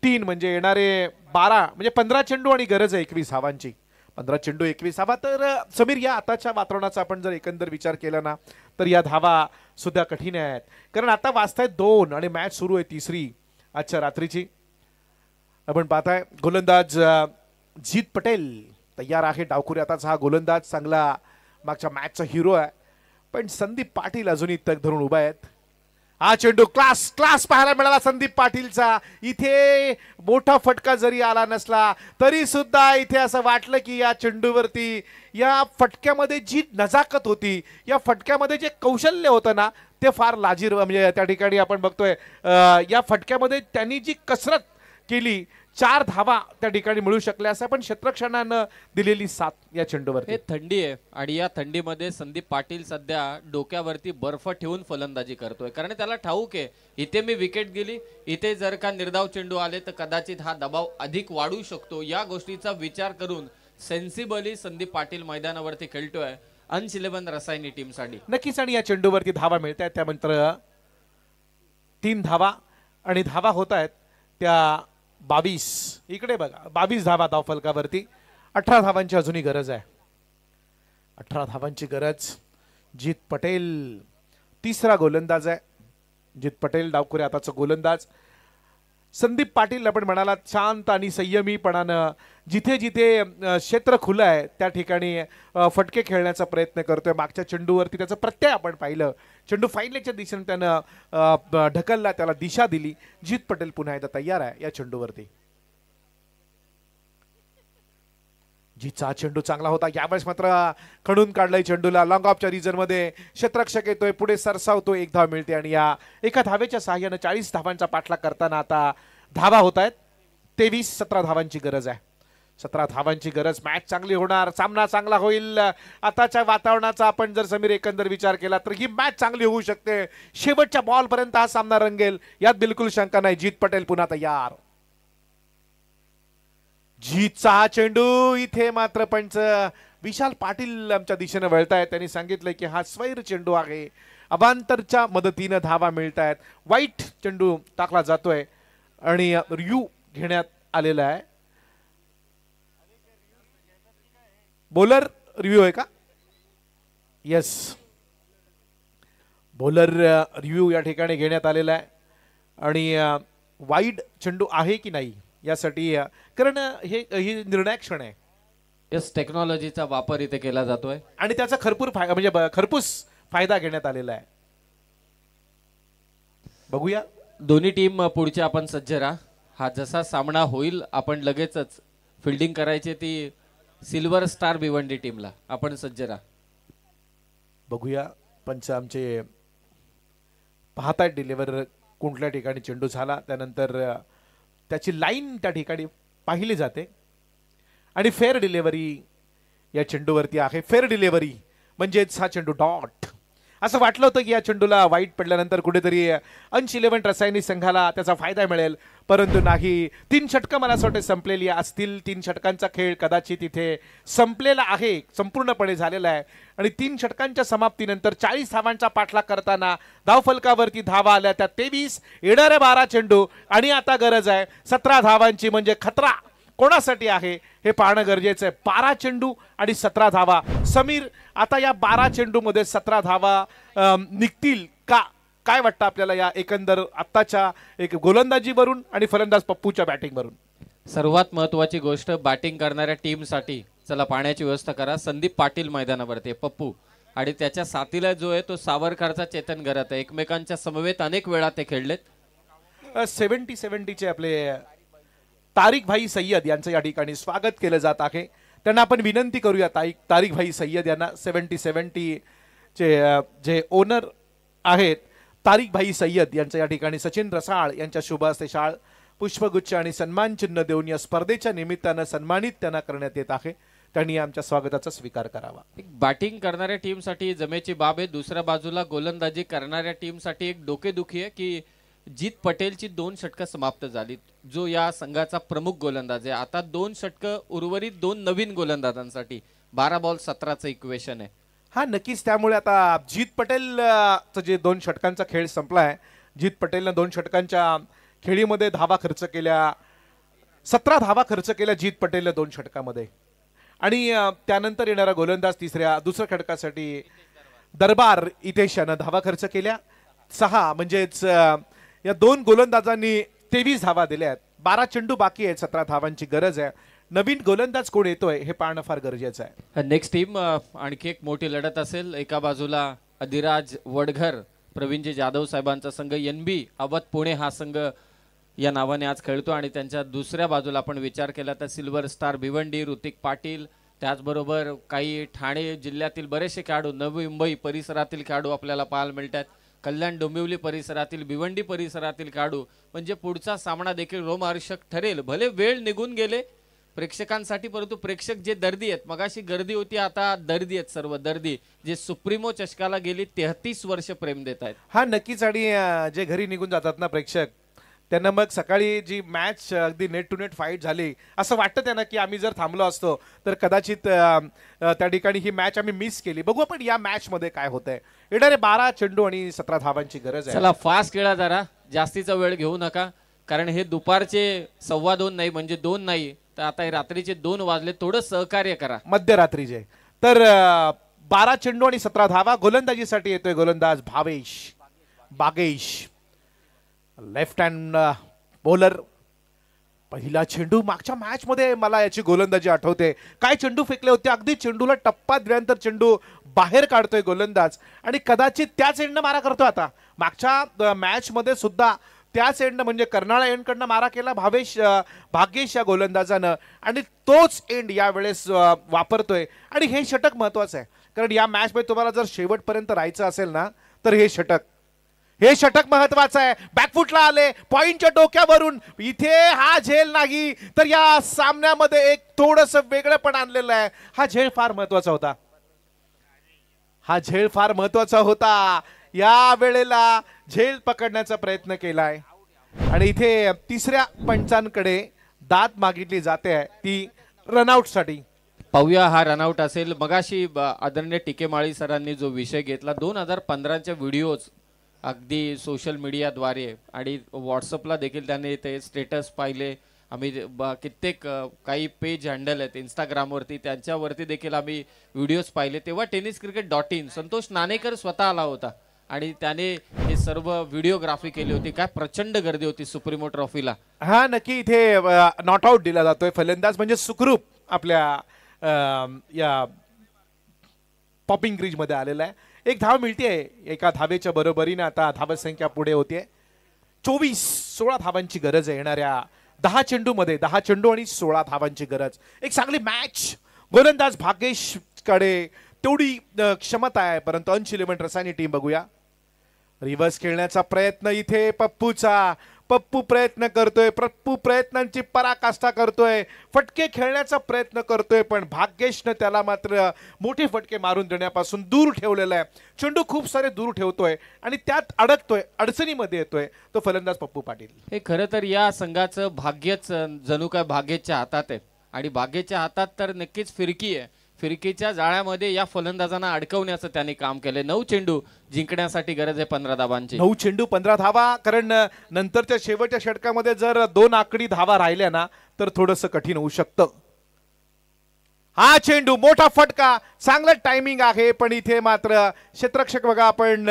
3, म्हणजे येणारे 12, म्हणजे 15 चेंडू आणि गरज आहे 21 धावांची. 15 चेंडू 21 धावा. तर समीर या आताच्या वातावरणाचा आपण जर एकंदर विचार केला ना तर या धावा सुद्धा कठीण आहेत, कारण आता वाजतायत 2 आणि मॅच सुरू आहे 3री आजच्या रात्रीची. आपण पाहताय गोलंदाज जीत पटेल तयार आहे. डावखुरी आताचा हा गोलंदाज चांगला मागच्या मॅचचा हिरो आहे, पण संदीप पाटील अजूनही तग धरून उभा आहेत. हा चेंडू क्लास पाहायला मिळाला संदीप पाटीलचा. इथे मोठा फटका जरी आला नसला तरी सुद्धा इथे असं वाटलं की या चेंडूवरती या फटक्यामध्ये जी नजाकत होती, या फटक्यामध्ये जे कौशल्य होतं ना ते फार लाजीर. म्हणजे त्या ठिकाणी आपण बघतोय या फटक्यामध्ये त्यांनी जी कसरत केली, 4 धावा त्या ठिकाणी मिळू शकल्या असं, पण क्षेत्ररक्षणानं दिलेली 7 या चेंडूवर. हे थंडी आहे आणि या थंडीमध्ये संदीप पाटील सध्या डोक्यावरती बर्फ ठेवून फलंदाजी करतोय, कारण त्याला ठाऊक आहे इथे मी विकेट गेली, इथे जर का निर्धाव चेंडू आले तर कदाचित हा दबाव अधिक वाढू शकतो. या गोष्टीचा विचार करून सेन्सिबली संदीप पाटील मैदानावरती खेळतोय अंश 11 रसायनी टीम साठी. नक्कीच. आणि या चेंडूवरती धावा मिळत आहेत, त्यानंतर 3 धावा आणि धावा होत आहेत त्या 22. इकडे बघा 22 धावा धावफलकावरती. 18 धावांची अजूनही गरज आहे. 18 धावांची गरज. जीत पटेल तिसरा गोलंदाज आहे. जीत पटेल डावखुरे आताचा गोलंदाज. संदीप पाटील आपण म्हणालात शांत आणि संयमीपणानं जिथे जिथे क्षेत्र खुलं आहे त्या ठिकाणी फटके खेळण्याचा प्रयत्न करतोय. मागच्या चेंडूवरती त्याचं प्रत्यय आपण पाहिलं, चेंडू फाईनलच्या दिशेने त्यानं ढकलला, त्याला दिशा दिली. जीत पटेल पुन्हा एकदा तयार आहे या चेंडूवरती. जीतचा चेंडू चांगला होता, यावेळेस मात्र खणून काढलाय चेंडूला. लॉंग ऑफच्या रिजन मध्ये क्षेत्ररक्षक येतोय, पुढे सरसावतो, एक धाव मिळते आणि या एका धावेच्या सहाय्याने 40 धावांचा पाठलाग करताना आता धावा होत आहेत. 23-17 धावांची गरज आहे. 17 धावांची गरज. मॅच चांगली होणार, सामना चांगला होईल. आताच्या वातावरणाचा आपण जर समीर एकंदर विचार केला तर ही मॅच चांगली होऊ शकते. शेवटच्या बॉल पर्यंत हा सामना रंगेल यात बिलकुल शंका नाही. जीत पटेल पुन्हा तयार. जीतचा हा चेंडू, इथे मात्र पंच विशाल पाटील आमच्या दिशेने वळतायत. त्यांनी सांगितलं की हा स्वैर चेंडू आहे, अवांतरच्या मदतीने धावा मिळतायत. वाईट चेंडू टाकला जातोय आणि रिव्ह्यू घेण्यात आलेला आहे. बॉलर रिव्ह्यू आहे का? येस, बॉलर रिव्ह्यू या ठिकाणी घेण्यात आलेला आहे आणि वाईड चेंडू आहे की नाही यासाठी, कारण ही निर्णायक क्षण आहे. यस, टेक्नॉलॉजीचा वापर इथे केला जातोय आणि त्याचा म्हणजे खरपूस फायदा घेण्यात आलेला आहे. बघूया दोन्ही टीम पुढच्या आपण सज्ज राहा. हा जसा सामना होईल आपण लगेचच फिल्डिंग करायची ती सिल्वर स्टार भिवंडी टीमला. आपण सज्ज राहा. बघूया पंच आमचे पाहतायत डिलिव्हर कुठल्या ठिकाणी चेंडू झाला, त्यानंतर त्याची लाईन त्या ठिकाणी पाहिली जाते आणि फेअर डिलिव्हरी या चेंडूवरती आहे. फेअर डिलिव्हरी म्हणजेच हा चेंडू डॉट. असं वाटलं होतं की या चेंडूला वाईट पडल्यानंतर कुठेतरी अंश 11 रासायनिक संघाला त्याचा फायदा मिळेल, परंतु नाही. 3 षटकं मला असं वाटतं संपलेली असतील. 3 षटकांचा खेळ कदाचित इथे संपलेला आहे, संपूर्णपणे झालेला आहे आणि 3 षटकांच्या समाप्तीनंतर 40 धावांचा पाठलाग करताना धावफलकावरती धावा आल्या त्या 23, येणाऱ्या 12 चेंडू आणि आता गरज आहे 17 धावांची. म्हणजे खतरा कोणासाठी आहे हे पाहणं गरजेचं आहे. 12 चेंडू आणि 17 धावा. समीर, आता या 12 चेंडू मध्ये 17 धावा निघतील का? काय वाटतं आपल्याला या एकंदर आत्ताच्या एक गोलंदाजीवरून आणि फलंदाज पप्पूच्या बॅटिंगवरून? सर्वात महत्वाची गोष्ट बॅटिंग करणाऱ्या टीमसाठी, चला पाण्याची व्यवस्था करा. संदीप पाटील मैदानावरती, पप्पू आणि त्याच्या साथीला जो आहे तो सावरकरचा चेतन गरत आहे. एकमेकांच्या समवेत अनेक वेळा ते खेळलेत. 70-70 आपले तारिक भाई सय्यद यांचं या ठिकाणी स्वागत केलं जात आहे. त्यांना आपण विनंती करूया, तारिक भाई सय्यद यांना 70-70 चे जे ओनर आहेत तारिक भाई सय्यद यांचं या ठिकाणी सचिन रसाळ यांच्या शुभ हस्ते शाळ पुष्पगुच्छ आणि सन्मान चिन्ह देऊन या स्पर्धेच्या निमित्तानं सन्मानित त्यांना करण्यात येत आहे. त्यांनी आमच्या स्वागताचा स्वीकार करावा. बॅटिंग करणाऱ्या टीमसाठी जमेची बाब आहे. दुसऱ्या बाजूला गोलंदाजी करणाऱ्या टीमसाठी एक डोकेदुखी आहे की जीत पटेलची 2 षटकं समाप्त झाली, जो या संघाचा प्रमुख गोलंदाज आहे. आता 2 षटकं उर्वरित 2 नवीन गोलंदाजांसाठी. 12 बॉल 17चं इक्वेशन आहे. हा नक्कीच. त्यामुळे आता जीत पटेलचं जे 2 षटकांचा खेळ संपला आहे, जीत पटेलनं 2 षटकांच्या खेळीमध्ये धावा खर्च केल्या, 17 धावा खर्च केल्या जीत पटेलनं 2 षटकामध्ये. आणि त्यानंतर येणारा गोलंदाज दुसऱ्या षटकासाठी दरबार इतेश यानं धावा खर्च केल्या 6. म्हणजेच या 2 गोलंदाजांनी 23 धावा दिल्या आहेत. 12 चेंडू बाकी आहेत, 17 धावांची गरज आहे. नवीन गोलंदाज कोण येतोय हे पाहणं फार गरजेचं आहे. नेक्स्ट टीम आणखी एक मोठी लढत असेल. एका बाजूला अधिराज वडघर प्रवीणजी जाधव साहेबांचा संघ NB अवध पुणे हा संघ या नावाने आज खेळतो आणि त्यांच्या दुसऱ्या बाजूला आपण विचार केला तर सिल्वर स्टार भिवंडी ऋतिक पाटील, त्याचबरोबर काही ठाणे जिल्ह्यातील बरेचसे खेळाडू, नवी मुंबई परिसरातील खेळाडू आपल्याला पाहायला मिळतात. कल्याण डोंबिवली परिसरातील, भिवंडी परिसरातील खेळाडू. म्हणजे पुढचा सामना देखील रोमहर्षक ठरेल. भले वेळ निघून गेले प्रेक्षकांसाठी, परंतु प्रेक्षक जे दर्दी आहेत, मगाशी गर्दी होती आता दर्दी आहेत, सर्व दर्दी जे सुप्रीमो चषकाला गेली 33 वर्ष प्रेम देत आहेत. हा नक्कीच. आणि जे घरी निघून जातात ना प्रेक्षक, त्यांना मग सकाळी जी मॅच अगदी नेट टू नेट फाईट झाली असं वाटतं त्यांना की आम्ही जर थांबलो असतो तर कदाचित त्या ठिकाणी ही मॅच आम्ही मिस केली. बघू आपण या मॅच मध्ये काय होतंय. येणारे 12 चेंडू आणि 17 धावांची गरज आहे. चला फास्ट खेळा जरा, जास्तीचा वेळ घेऊ नका, कारण हे दुपारचे 2:15 नाही म्हणजे 2 नाही तर आता हे रात्रीचे 2 वाजले. थोडं सहकार्य करा. मध्यरात्रीचे तर 12 चेंडू आणि 17 धावा. गोलंदाजीसाठी येतोय गोलंदाज Bhavesh Bagesh. Left hand bowler पहिला चेंडू मागच्या मॅच मध्ये मला याची गोलंदाजी आठवते. काय चेंडू फेकले होते, अगदी चेंडूला टप्पा दिल्यानंतर चेंडू बाहेर काढतोय गोलंदाज आणि कदाचित त्याच एंडनं मारा करतोय. आता मागच्या मॅच मध्ये सुद्धा त्याच एंड म्हणजे कर्नाळा एंडकडनं मारा केला भाग्येश या गोलंदाजानं आणि तोच एंड यावेळेस वापरतोय. आणि हे षटक महत्वाचं आहे, कारण या मॅच मध्ये तुम्हाला जर शेवटपर्यंत राहायचं असेल ना तर हे षटक महत्वाचं आहे. बॅकफुटला आले, पॉइंटच्या डोक्यावरून, इथे हा झेल नाही तर या सामन्यामध्ये एक थोडस वेगळं पण आणलेलं आहे. हा झेल फार महत्वाचा होता. या वेळेला झेल पकडण्याचा प्रयत्न केलाय आणि इथे तिसऱ्या पंचांकडे दाद मागितली जाते आहे ती रनआउट साठी. पाहूया हा रनआउट असेल. मगाशी आदरणीय टिकेमाळी सरांनी जो विषय घेतला 2015च्या व्हिडिओज अगदी सोशल मीडियाद्वारे आणि व्हॉट्सअपला देखील त्यांनी ते स्टेटस पाहिले. आम्ही कित्येक काही पेज हँडल आहेत इंस्टाग्रामवरती, त्यांच्यावरती देखील आम्ही व्हिडिओज पाहिले. तेव्हा tenniscricket.in संतोष नाणेकर स्वतः आला होता आणि त्याने हे सर्व व्हिडिओग्राफी केली होती. काय प्रचंड गर्दी होती सुप्रीमो ट्रॉफीला. हा नक्की इथे नॉट आउट दिला जातोय. फलंदाज म्हणजे सुखरूप आपल्या या पॉपिंग क्रीज मध्ये आलेला आहे. एक धाव मिळतेय, एका धावेच्या बरोबरीने आता धावसंख्या पुढे होतीये. 16 धावांची गरज आहे येणाऱ्या 10 चेंडूमध्ये. 10 चेंडू आणि 16 धावांची गरज. एक चांगली मॅच. गोलंदाज भाग्येश कडे तेवढी क्षमता आहे, परंतु अंश 11 रसायनी टीम बघूया. रिव्हर्स खेळण्याचा प्रयत्न इथे पप्पूचा. पप्पू प्रयत्नांची पराकाष्ठा करतोय. फटके खेळण्याचा प्रयत्न करतोय, पण भाग्येशनं त्याला मात्र मोठे फटके मारून देण्यापासून दूर ठेवलेला आहे. चेंडू खूप सारे दूर ठेवतोय आणि त्यात अडकतोय, अडचणीमध्ये येतोय तो फलंदाज पप्पू पाटील. हे खरं तर या संघाचं भाग्यच जणू काय भाग्येच्या हातात आहे आणि भाग्येच्या हातात तर नक्कीच फिरकी आहे. फिरकीच्या जाळ्यामध्ये या फलंदाजांना अडकवण्याचं त्यांनी काम केलंय. 9 चेंडू जिंकण्यासाठी गरज आहे 15 धावांची. 9 चेंडू 15 धावा, कारण नंतरच्या शेवटच्या षटकामध्ये जर 2 आकडी धावा राहिल्या ना तर थोडंसं कठीण होऊ शकतं. हा चेंडू मोठा फटका, चांगलं टायमिंग आहे, पण इथे मात्र क्षेत्ररक्षक बघा आपण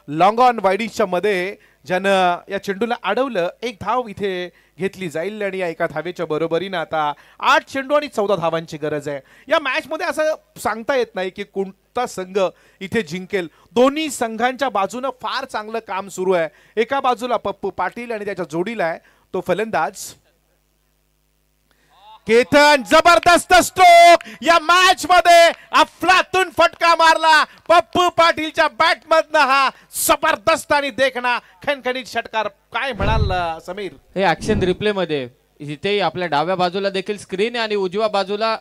लॉंग ऑन वाईडिशच्या मध्ये ज्यानं या चेंडूला अडवलं. एक धाव इथे घेतली जाईल आणि या एका धावेच्या बरोबरीनं आता 8 चेंडू आणि 14 धावांची गरज आहे. या मॅच मध्ये असं सांगता येत नाही की कोणता संघ इथे जिंकेल. दोन्ही संघांच्या बाजूनं फार चांगलं काम सुरू आहे. एका बाजूला पप्पू पाटील आणि त्याच्या जोडीला आहे तो फलंदाज केतन. जबरदस्त स्ट्रोक या मॅच मध्ये, अफलातून फटका मारला पप्पू पाटीलच्या बॅट मधनं. हा जबरदस्त आणि देखणा खणखणीत षटकार. काय म्हणाल समीर? हे ऍक्शन रिप्ले मध्ये इथे आपल्या डाव्या बाजूला देखील स्क्रीन आहे आणि उजव्या बाजूला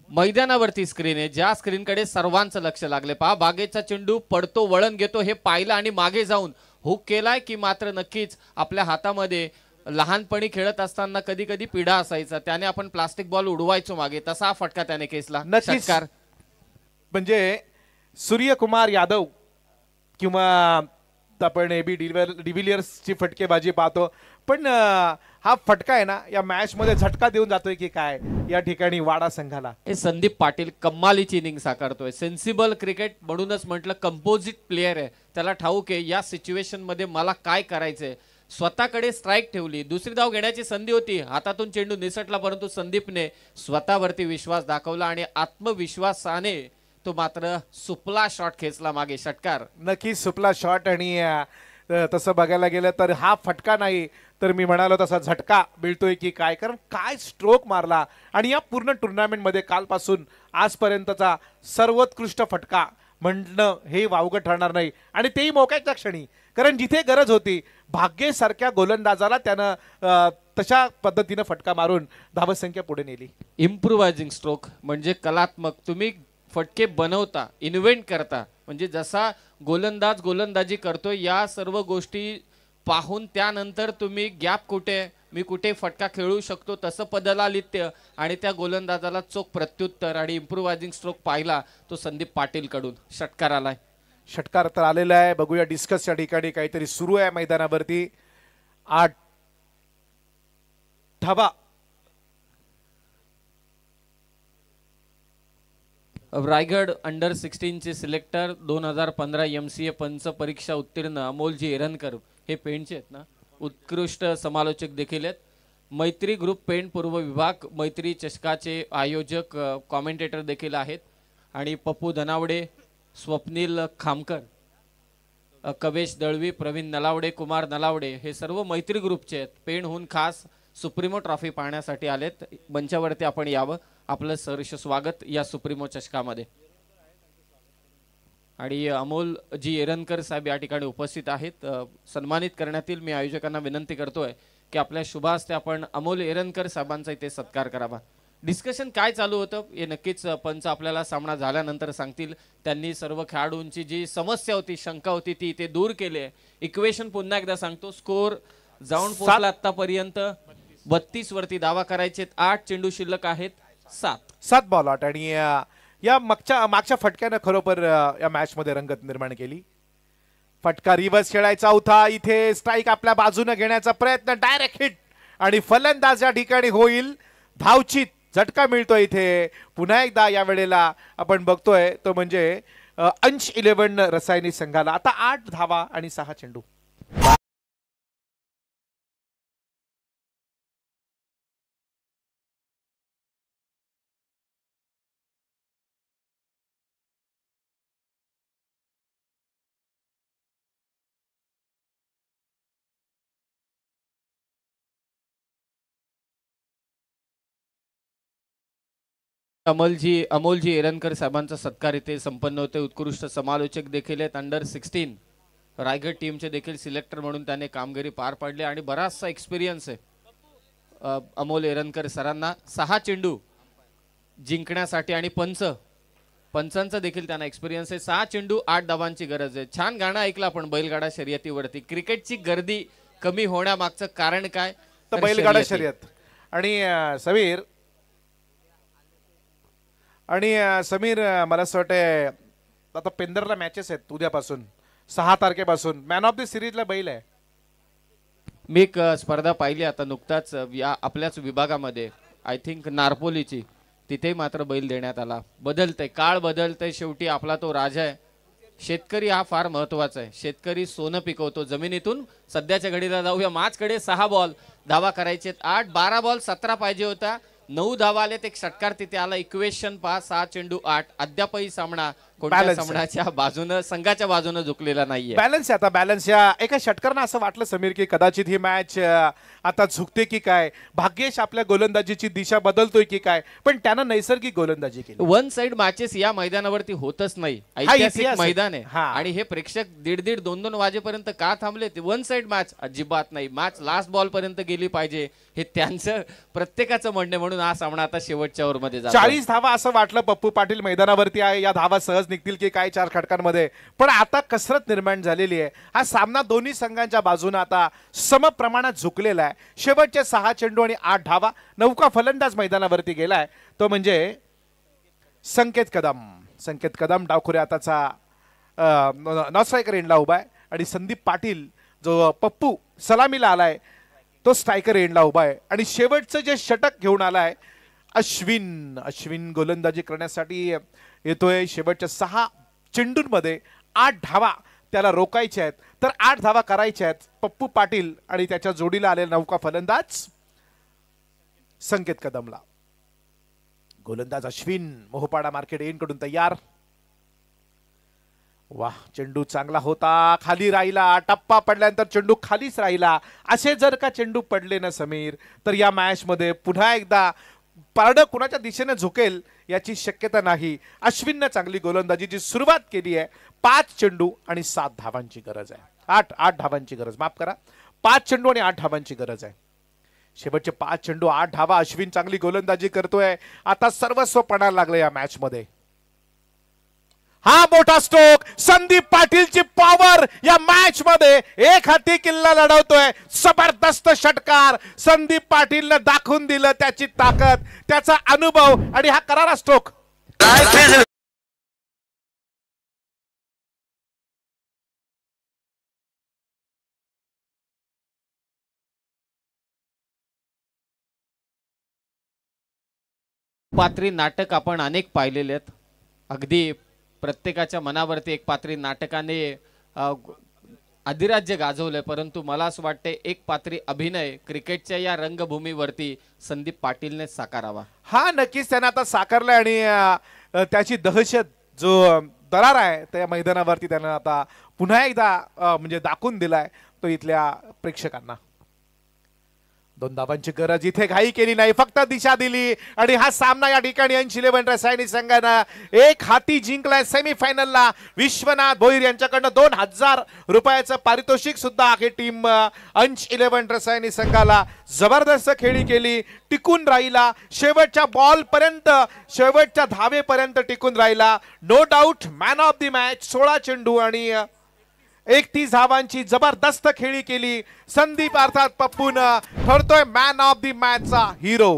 मैदानावरती स्क्रीन आहे. ज्या स्क्रीनकडे सर्वांचं लक्ष लागले. पहा बागेचा चेंडू पडतो, वळण घेतो, हे पाहिलं आणि मागे जाऊन हुक केलाय की मात्र नक्कीच आपल्या हातामध्ये लहानपणी खेळत असताना कधी कधी पिढा असायचा, त्याने आपण प्लास्टिक बॉल उडवायचो मागे, तसा फटका त्याने केसला. षटकार म्हणजे सूर्यकुमार यादव किंवा आपण एबी डिव्हिलियर्सची फटकेबाजी पाहतो, पण हा फटका आहे ना या मॅच मध्ये झटका देऊन जातोय की काय या ठिकाणी वाडा संघाला. हे संदीप पाटील कमालीची इनिंग साकारतोय. सेन्सिबल क्रिकेट म्हणूनच म्हटलं, कंपोजिट प्लेयर आहे, त्याला ठाऊक आहे या सिच्युएशन मध्ये मला काय करायचंय. स्वतःकडे स्ट्राईक ठेवली, दुसरी धाव घेण्याची संधी होती, हातातून चेंडू निसटला, परंतु संदीपने स्वतःवरती विश्वास दाखवला आणि आत्मविश्वासाने तो मात्र सुपला शॉट खेचला मागे. षटकार. नक्कीच सुपला शॉट. आणि तसं बघायला गेलं तर हा फटका नाही तर मी म्हणालो तसा झटका मिळतोय की काय, कारण काय स्ट्रोक मारला. आणि या पूर्ण टुर्नामेंट मध्ये कालपासून आजपर्यंतचा सर्वोत्कृष्ट फटका म्हणणं हे वावगं ठरणार नाही, आणि तेही मोक्याच्या क्षणी, कारण जिथे गरज होती भाग्येसारख्या गोलंदाजाला त्यानं तशा पद्धतीनं फटका मारून धावसंख्या पुढे नेली. इम्प्रुव्हायझिंग स्ट्रोक म्हणजे कलात्मक. तुम्ही फटके बनवता, इन्व्हेंट करता, म्हणजे जसा गोलंदाज गोलंदाजी करतोय या सर्व गोष्टी पाहून त्यानंतर तुम्ही गॅप कुठे, मी कुठे फटका खेळू शकतो तसं पदलालित्य आणि त्या गोलंदाजाला चोख प्रत्युत्तर आणि इम्प्रुव्हायझिंग स्ट्रोक पाहिला तो संदीप पाटील कडून. षटकार आलाय. षटकार तर आलेला आहे. बघूया डिस्कसच्या ठिकाणी काहीतरी सुरू आहे मैदानावरती. 8 धावा. रायगड अंडर 16 चे सिलेक्टर 2015 MCA पंच परीक्षा उत्तीर्ण अमोलजी एरनकर हे पेंडचे आहेत ना. उत्कृष्ट समालोचक देखील आहेत. मैत्री ग्रुप पेण पूर्व विभाग मैत्री चषकाचे आयोजक कॉमेंटेटर देखील आहेत आणि पप्पू धनावडे, स्वप्नील खामकर, कवेश दळवी, प्रवीण नलावडे, कुमार नलावडे हे सर्व मैत्री ग्रुपचे आहेत. पेणहून खास सुप्रीमो ट्रॉफी पाहण्यासाठी आलेत. मंचावरती आपण यावं. आपलं सहर्ष स्वागत या सुप्रीमो चषकामध्ये. आणि अमोल जी एरनकर साहेब या ठिकाणी उपस्थित आहेत. सन्मानित करण्यात येईल. मी आयोजकांना विनंती करतोय की आपल्या शुभ हस्ते आपण अमोल एरनकर साहेबांचा इथे सत्कार करावा. डिस्कशन काय चालू होतं हे नक्कीच पंच आपल्याला सामना झाल्यानंतर सांगतील. त्यांनी सर्व खेळाडूंची जी समस्या होती, शंका होती, ती इथे दूर केली आहे. इक्वेशन पुन्हा एकदा सांगतो. स्कोर जाऊन पोहोचला आतापर्यंत 32 वरती. दावा करायचे 8 चेंडू शिल्लक आहेत. 7 बॉल आउट. आणि या मागच्या फटक्यानं खरोखर या मॅच मध्ये रंगत निर्माण केली. फटका रिव्हर्स खेळायचा होता. इथे स्ट्राईक आपल्या बाजूने घेण्याचा प्रयत्न, डायरेक्ट हिट आणि फलंदाज या ठिकाणी होईल. धावचित झटका मिळतोय इथे. पुन्हा एकदा या वेळेला आपण बघतोय तो म्हणजे अंश 11 रसायनी संघाला. आता 8 धावा आणि 6 चेंडू. अमोलजी एरनकर साहेबांचा सत्कार इथे संपन्न होते. उत्कृष्ट समालोचक देखील आहेत. अंडर 16 रायगड टीमचे देखील सिलेक्टर म्हणून त्याने कामगिरी पार पाडली आणि बराचसा एक्सपिरियन्स आहे अमोल एरनकर सरांना. 6 चेंडू जिंकण्यासाठी आणि पंचांचा देखील त्यांना एक्सपिरियन्स आहे. 6 चेंडू 8 धावांची गरज आहे. छान गाणं ऐकलं आपण बैलगाडा शर्यतीवरती. क्रिकेटची गर्दी कमी होण्यामागचं कारण काय तर बैलगाडा शर्यत. आणि समीर मला असं वाटतंय आता पेंदरला मॅचेस आहेत उद्यापासून 6 तारखेपासून. मॅन ऑफ द सिरीजला बैल आहे. मी एक स्पर्धा पाहिली आता नुकताच या आपल्याच विभागामध्ये, आय थिंक नारपोलीची. तिथे मात्र बैल देण्यात आला. बदलतंय, काळ बदलतंय. शेवटी आपला तो राजा आहे. शेतकरी हा फार महत्वाचा आहे. शेतकरी सोनं पिकवतो जमिनीतून. सध्याच्या घडीला जाऊया. माचकडे 6 बॉल धावा करायचे 8. 12 बॉल 17 पाहिजे होता. 9 धावा आलेत. एक षटकार तिथे आला. इक्वेशन पहा. 6 चेंडू 8. अद्यापही सामना कोणत्या सामन्याच्या बाजूनं संघाच्या बाजूनं झुकलेला नाहीये. बॅलन्स आहे आता. बॅलन्स या एका षटकारानं असं वाटलं समीर की कदाचित ही मॅच आता झुकते की काय. भाग्येश आपल्या गोलंदाजीची दिशा बदलतोय की काय, पण त्यानं नैसर्गिक गोलंदाजी केली. वन साइड मॅचेस या मैदानावरती होतच नाही. ऐतिहासिक मैदान आहे आणि हे प्रेक्षक 1:30 2-2 वाजेपर्यंत का थांबले. ते वन साइड मॅच अजिबात नाही. मॅच लास्ट बॉल पर्यंत गेली पाहिजे हे त्यांचं प्रत्येकाचं म्हणणे. म्हणून हा सामना आता शेवटच्या ओव्हरमध्ये जातो. 40 धावा असं वाटलं पप्पू पाटील मैदानावरती आहे. या धावा सहज निघतील की काय 4 षटकांमध्ये, पण आता कसरत निर्माण झालेली आहे. हा सामना दोन्ही संघांच्या बाजूने आता समप्रमाणात झुकलेला आहे. शेवटचे 6 चेंडू आणि 8 धावा. नौका फलंदाज मैदानावरती गेलाय तो म्हणजे संकेत कदम डावखुरे आताचा नॉस्ट्रायकर एंडला उभा आहे. आणि संदीप पाटील जो पप्पू सलामीला आलाय तो स्ट्रायकर एंडला उभा आहे. आणि शेवटचं जे षटक घेऊन आलाय अश्विन गोलंदाजी करण्यासाठी येतोय. शेवटच्या 6 चेंडूंमध्ये 8 धावा त्याला रोकायच्या आहेत. तर 8 धावा करायच्या आहेत पप्पू पाटील आणि त्याच्या जोडीला आलेला नौका फलंदाज संकेत कदमला. गोलंदाज अश्विन मोहपाडा मार्केट एंड कडून तयार. वाह, चेंडू चांगला होता. खाली राहिला. टप्पा पडल्यानंतर चेंडू खालीच राहिला. असे जर का चेंडू पडले ना समीर, तर या मॅच मध्ये पुन्हा एकदा पारडं कुणाच्या दिशेने झुकेल याची शक्यता नाही. अश्विनने चांगली गोलंदाजीची सुरुवात केली आहे. 5 चेंडू आणि 7 धावांची गरज आहे. 8 धावांची गरज, माफ करा. 5 चेंडू आणि 8 धावांची गरज आहे. शेवटचे 5 चेंडू 8 धावा. अश्विन चांगली गोलंदाजी करतोय. आता सर्वस्व पणाला लागलं या मॅच मध्ये. हा मोठा स्ट्रोक. संदीप पाटीलची पॉवर या मॅच मध्ये एक हाती किल्ला लढवतोय. जबरदस्त षटकार. संदीप पाटीलने दाखवून दिलं त्याची ताकद, त्याचा अनुभव आणि हा करारा स्ट्रोक. पात्री नाटक आपण अनेक पाहिलेले आहेत. अगदी प्रत्येकाच्या मनावरती एक पात्री नाटकाने अधिराज्य गाजवलंय, परंतु मला असं वाटते एक पात्री अभिनय क्रिकेटच्या या रंगभूमीवरती संदीप पाटीलने साकारावा. हा नक्कीच त्यानं आता साकारलाय आणि त्याची दहशत जो दरार आहे त्या मैदानावरती त्यानं आता पुन्हा एकदा म्हणजे दाखवून दिलाय तो इथल्या प्रेक्षकांना. 2 धावांची गरज, इथे घाई केली नाही, फक्त दिशा दिली आणि हा सामना या ठिकाणी अंश 11 रसायनी संघानं एक हाती जिंकलाय. सेमीफायनलला विश्वनाथ भोईर यांच्याकडनं 2000 रुपयाचं पारितोषिक सुद्धा आहे. टीम अंश 11 रसायनी संघाला जबरदस्त खेळी केली, टिकून राहिला शेवटच्या बॉल पर्यंत, शेवटच्या धावेपर्यंत टिकून राहिला. No doubt man of the match. 16 चेंडू आणि 31 धावांची जबरदस्त खेळी केली. संदीप अर्थात पप्पून ठरतोय मॅन ऑफ द मॅचचा हिरो.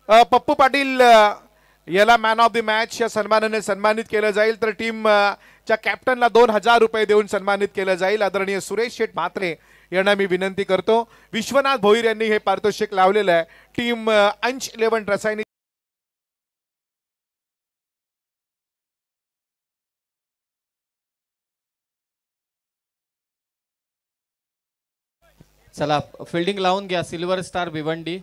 पप्पू पाटील याला मॅन ऑफ द मॅच या सन्मानाने सन्मानित केलं जाईल, तर टीम च्या कॅप्टनला 2000 रुपये देऊन सन्मानित केलं जाईल. आदरणीय सुरेश शेठ म्हात्रे यांना मी विनंती करतो. विश्वनाथ भोईर यांनी हे पारितोषिक लावलेलं आहे. टीम अंश 11 रसायनी. चला फिल्डिंग लावून घ्या सिल्वर स्टार भिवंडी.